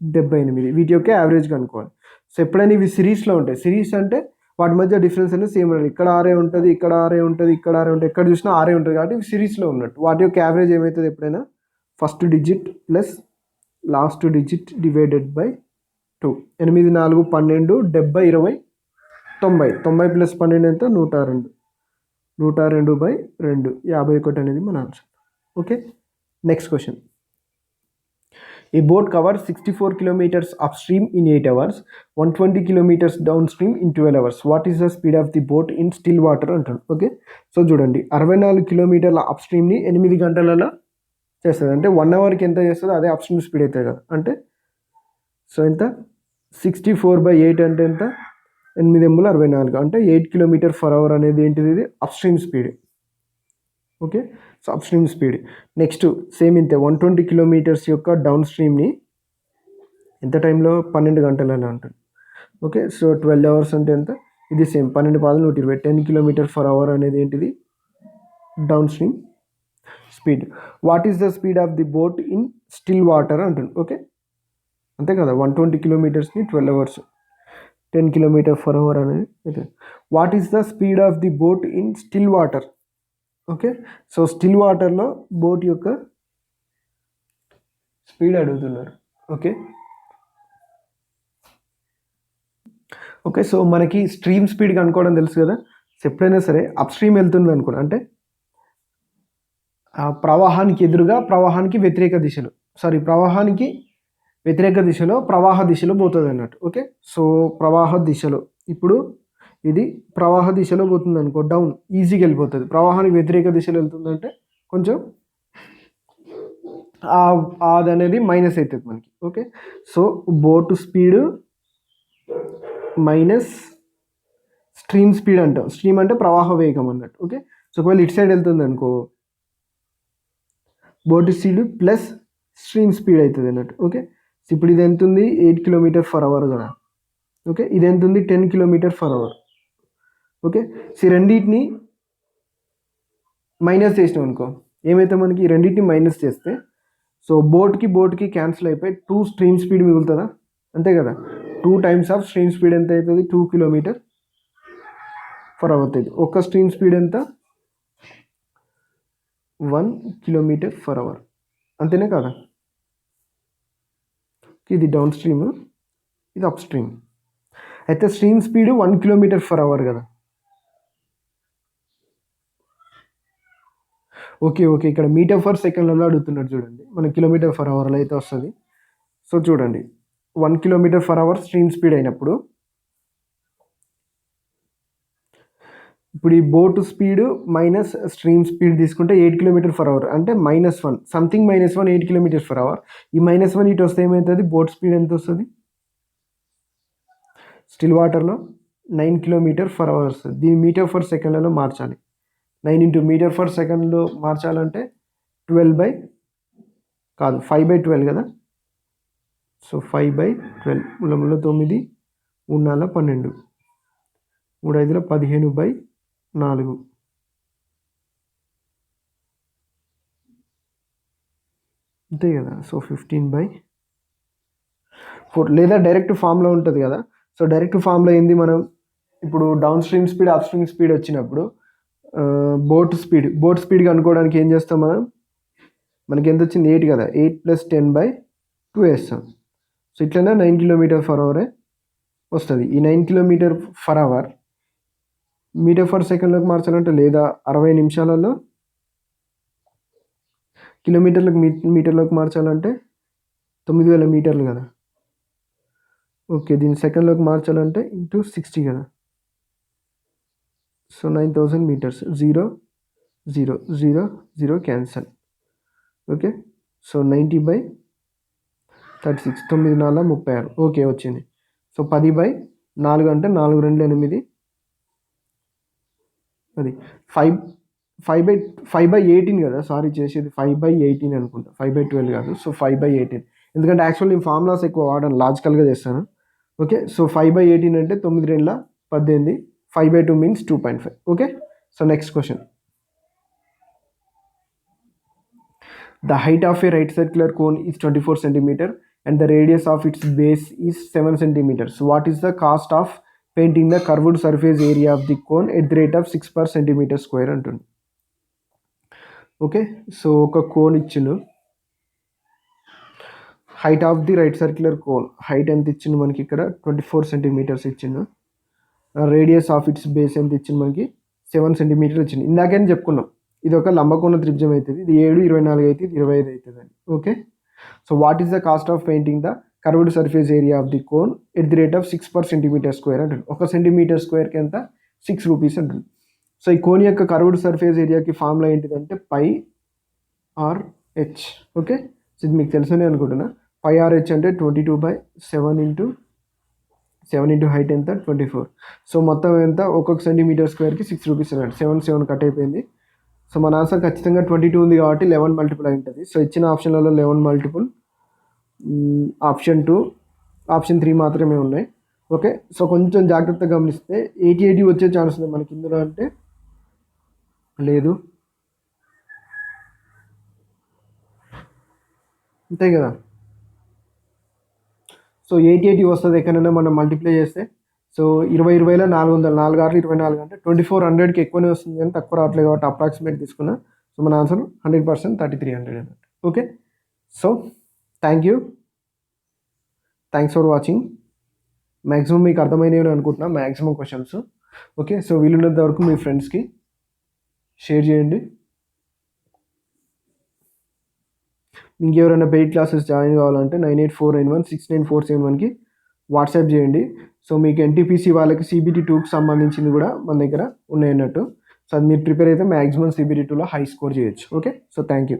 78 వీటి యొక్క యావరేజ్ కనుక్కోవాలి. సో ఎప్పుడైనా ఇవి సిరీస్‌లో ఉంటాయి. సిరీస్ అంటే వాటి మధ్య డిఫరెన్స్ అనేది సేమ్ ఉండాలి. ఇక్కడ 6 ఉంటది, ఇక్కడ 6 ఉంటది, ఇక్కడ 6 ఉంటది. ఎక్కడ చూసినా 6 ఉంటది కాబట్టి ఇవి సిరీస్‌లో ఉన్నట్టు. వాటి యొక్క యావరేజ్ ఏమైతది ఎప్పుడైనా? First digit plus last digit divided by 2. 8 4 12 70 20 90. 90 plus 12 ఎంత? 102. 102/2 51 అనేది మన answer. Okay. Next question. A boat covers 64 kilometers upstream in 8 hours, 120 kilometers downstream in 12 hours. What is the speed of the boat in still water అంటాడు. ఓకే. సో చూడండి 64 కిలోమీటర్ల అప్స్ట్రీమ్ని 8 గంటలలో చేస్తుంది. అంటే 1 అవర్కి ఎంత చేస్తుందో అదే అప్స్ట్రీమ్ స్పీడ్ అవుతుంది కదా. అంటే సో ఎంత? 64/8 అంటే ఎంత? 8 × 64 అంటే 8 km/h అనేది ఏంటిది? ఇది upstream speed. Okay. So upstream speed. Next same ఇంతే 120 కిలోమీటర్స్ యొక్క డౌన్ స్ట్రీమ్ని ఎంత టైంలో? 12 గంటలలో ఉంటుంది. ఓకే. సో 12 అవర్స్ అంటే ఎంత? ఇది సేమ్ 12 పాదలు 120 10 km/h అనేది ఏంటిది? Down stream speed. What is the speed of the boat in still water అంటుంది. ఓకే. అంతే కదా. 120 కిలోమీటర్స్ని 12 అవర్స్ 10 km/h అనేది. What is the speed of the boat in still water? Okay. So still వాటర్లో బోట్ యొక్క స్పీడ్ అడుగుతున్నారు. ఓకే. ఓకే. సో మనకి స్ట్రీమ్ స్పీడ్ కనుక్కోవడం తెలుసు కదా. సో ఎప్పుడైనా సరే అప్ స్ట్రీమ్ వెళ్తుంది అనుకోండి, అంటే ప్రవాహానికి ఎదురుగా ప్రవాహానికి వ్యతిరేక దిశలో ప్రవాహానికి వ్యతిరేక దిశలో ప్రవాహ దిశలో పోతుంది అన్నట్టు. ఓకే. సో ప్రవాహ దిశలో ఇప్పుడు ఇది ప్రవాహ దిశలో పోతుంది అనుకో, డౌన్ ఈజీగా వెళ్ళిపోతుంది. ప్రవాహానికి వ్యతిరేక దిశలో వెళ్తుందంటే కొంచెం అది అనేది మైనస్ అవుతుంది మనకి. Okay. So boat speed minus stream speed అంటాం. స్ట్రీమ్ అంటే ప్రవాహ వేగం అన్నట్టు. ఓకే. సో ఒకవేళ ఇటు సైడ్ వెళ్తుంది అనుకో, boat speed plus stream speed అవుతుంది అన్నట్టు. ఓకే. సో ఇప్పుడు ఇది ఎంత ఉంది? 8 km/h కదా. ఓకే. ఇది ఎంత ఉంది? 10 km/h. ఓకే. సో రెండింటిని మైనస్ చేసినాం అనుకో, ఏమైతే మనకి రెండింటిని మైనస్ చేస్తే సో బోట్కి క్యాన్సిల్ అయిపోయి 2 స్ట్రీమ్ స్పీడ్ మిగులుతుందా? అంతే కదా. 2 టైమ్స్ ఆఫ్ స్ట్రీమ్ స్పీడ్ ఎంత అవుతుంది? 2 km/h అవుతుంది. ఒక స్ట్రీమ్ స్పీడ్ ఎంత? 1 km/h. అంతేనే కదా. ఇది డౌన్ స్ట్రీమ్, ఇది అప్ స్ట్రీమ్. అయితే స్ట్రీమ్ స్పీడ్ 1 km/h కదా. ఓకే. ఇక్కడ మీటర్/సెకండ్లలో అడుగుతున్నాడు చూడండి. మన km/hలో అయితే వస్తుంది. సో చూడండి 1 km/h స్ట్రీమ్ స్పీడ్ అయినప్పుడు ఇప్పుడు ఈ boat speed minus stream speed తీసుకుంటే 8 km/h అంటే -1 సంథింగ్ -1 8 km/h. ఈ -1 ఇటు వస్తే ఏమవుతుంది? బోట్ స్పీడ్ ఎంత వస్తుంది? స్టిల్ వాటర్లో 9 km/h వస్తుంది. దీన్ని మీటర్/సెకండ్లలో మార్చాలి. 9 × మీటర్/సెకండ్లో మార్చాలంటే 5/12 కదా. సో 5/12 9 3 4 12 3 5 15/4 అంతే కదా. సో 15/4 లేదా డైరెక్ట్ ఫామ్లో ఉంటుంది కదా. సో డైరెక్ట్ ఫామ్లో ఏంది? మనం ఇప్పుడు down stream speed up stream speed వచ్చినప్పుడు బోట్ స్పీడ్ కనుక్కోవడానికి ఏం చేస్తాం మనం? మనకి ఎంత వచ్చింది? 8 కదా. 8 + 10/2 వేస్తాం. సో ఇట్లనే 9 km/h వస్తుంది. ఈ 9 km/h మీటర్/సెకండ్లోకి మార్చాలంటే లేదా 60 నిమిషాలలో మీటర్లోకి మార్చాలంటే 9000 మీటర్లు కదా. ఓకే. దీన్ని సెకండ్లోకి మార్చాలంటే ఇంటూ 60 కదా. So 9000 meters. 0 0 0 0 cancel. Okay. So 90/36 9 4 36. Okay వచ్చింది. సో 10/4 అంటే 4 2 8 10 5 5/18 కదా, సారీ చేసేది 5/18 అనుకుంటా, 5/12 కాదు. సో 5/18, ఎందుకంటే యాక్చువల్లీ నేను ఫార్ములాస్ ఎక్కువ వాడను, లాజికల్గా చేస్తాను. ఓకే, సో 5/18 అంటే 9×2 = 18, 5/2 means 2.5. Okay, so next question. The height of a right circular cone is 24 centimeter and the radius of its base is 7 centimeters. So what is the cost of painting the curved surface area of the cone at the rate of 6 per centimeter square అంటుంది. ఓకే, సో ఒక కోన్ ఇచ్చిండు, height of the right circular cone, height ఎంత ఇచ్చిండు మనకి ఇక్కడ 24 సెంటీమీటర్స్ ఇచ్చిండు. రేడియస్ ఆఫ్ ఇట్స్ బేస్ ఎంత ఇచ్చిండు మనకి 7 సెంటీమీటర్ ఇచ్చింది. ఇందాకని చెప్పుకున్నాం, ఇది ఒక లంబకోణ త్రిభుజం అవుతుంది, ఇది 7, 24 అవుతుంది, 25 అవుతుంది అని. Okay, so what is the cost of painting the curved surface area of the cone at the rate of 6 per centimeter square అంటుంది. 1 సెంటీమీటర్ స్క్వేర్కి ఎంత, 6 రూపీస్ అంటుంది. సో ఈ కోన్ యొక్క కర్వ్డ్ సర్ఫేస్ ఏరియాకి ఫార్ములా ఏంటిదంటే πRh. ఓకే, సో ఇది మీకు తెలుసని అనుకుంటున్నా. πRh అంటే 22/7 ఇంటూ హైట్ ఎంత 24. సో మొత్తం ఎంత, ఒక్కొక్క సెంటీమీటర్ స్క్వేర్కి 6 రూపీస్ అన్నాడు. 7 కట్ అయిపోయింది. సో మన ఆన్సర్ ఖచ్చితంగా 22 ఉంది కాబట్టి 11 మల్టిపుల్ అయి ఉంటుంది. సో ఇచ్చిన ఆప్షన్లలో 11 మల్టిపుల్, ఆప్షన్ 2, ఆప్షన్ 3 మాత్రమే ఉన్నాయి. ఓకే, సో కొంచెం జాగ్రత్తగా గమనిస్తే 80 వచ్చే ఛాన్స్ ఉంది మనకి ఇందులో, అంటే లేదు, అంతే కదా. సో 80 వస్తుంది ఎక్కడైనా మనం మల్టిప్లై చేస్తే. సో 20 400, 4 6 24 అంటే 2400కి ఎక్కువనే వస్తుంది కానీ తక్కువ రావట్లేదు కాబట్టి అప్రాక్సిమేట్ తీసుకున్నా. సో మన ఆన్సర్ 100% 3300 అన్నట్టు. Okay, so thanks for watching. Maximum మీకు అర్థమైనవి అనుకుంటున్నా, మ్యాక్సిమం క్వశ్చన్స్. ఓకే, సో వీలున్నంత వరకు మీ ఫ్రెండ్స్కి షేర్ చేయండి. మీకు ఎవరైనా పెయిడ్ క్లాసెస్ జాయిన్ కావాలంటే 9849169471కి వాట్సాప్ చేయండి. సో మీకు ఎన్టీపీసీ వాళ్ళకి CBT 2కి సంబంధించింది కూడా మన దగ్గర ఉన్నాయన్నట్టు. సో అది మీరు ప్రిపేర్ అయితే మ్యాక్సిమం CBT 2లో హై స్కోర్ చేయొచ్చు. Okay, so thank you.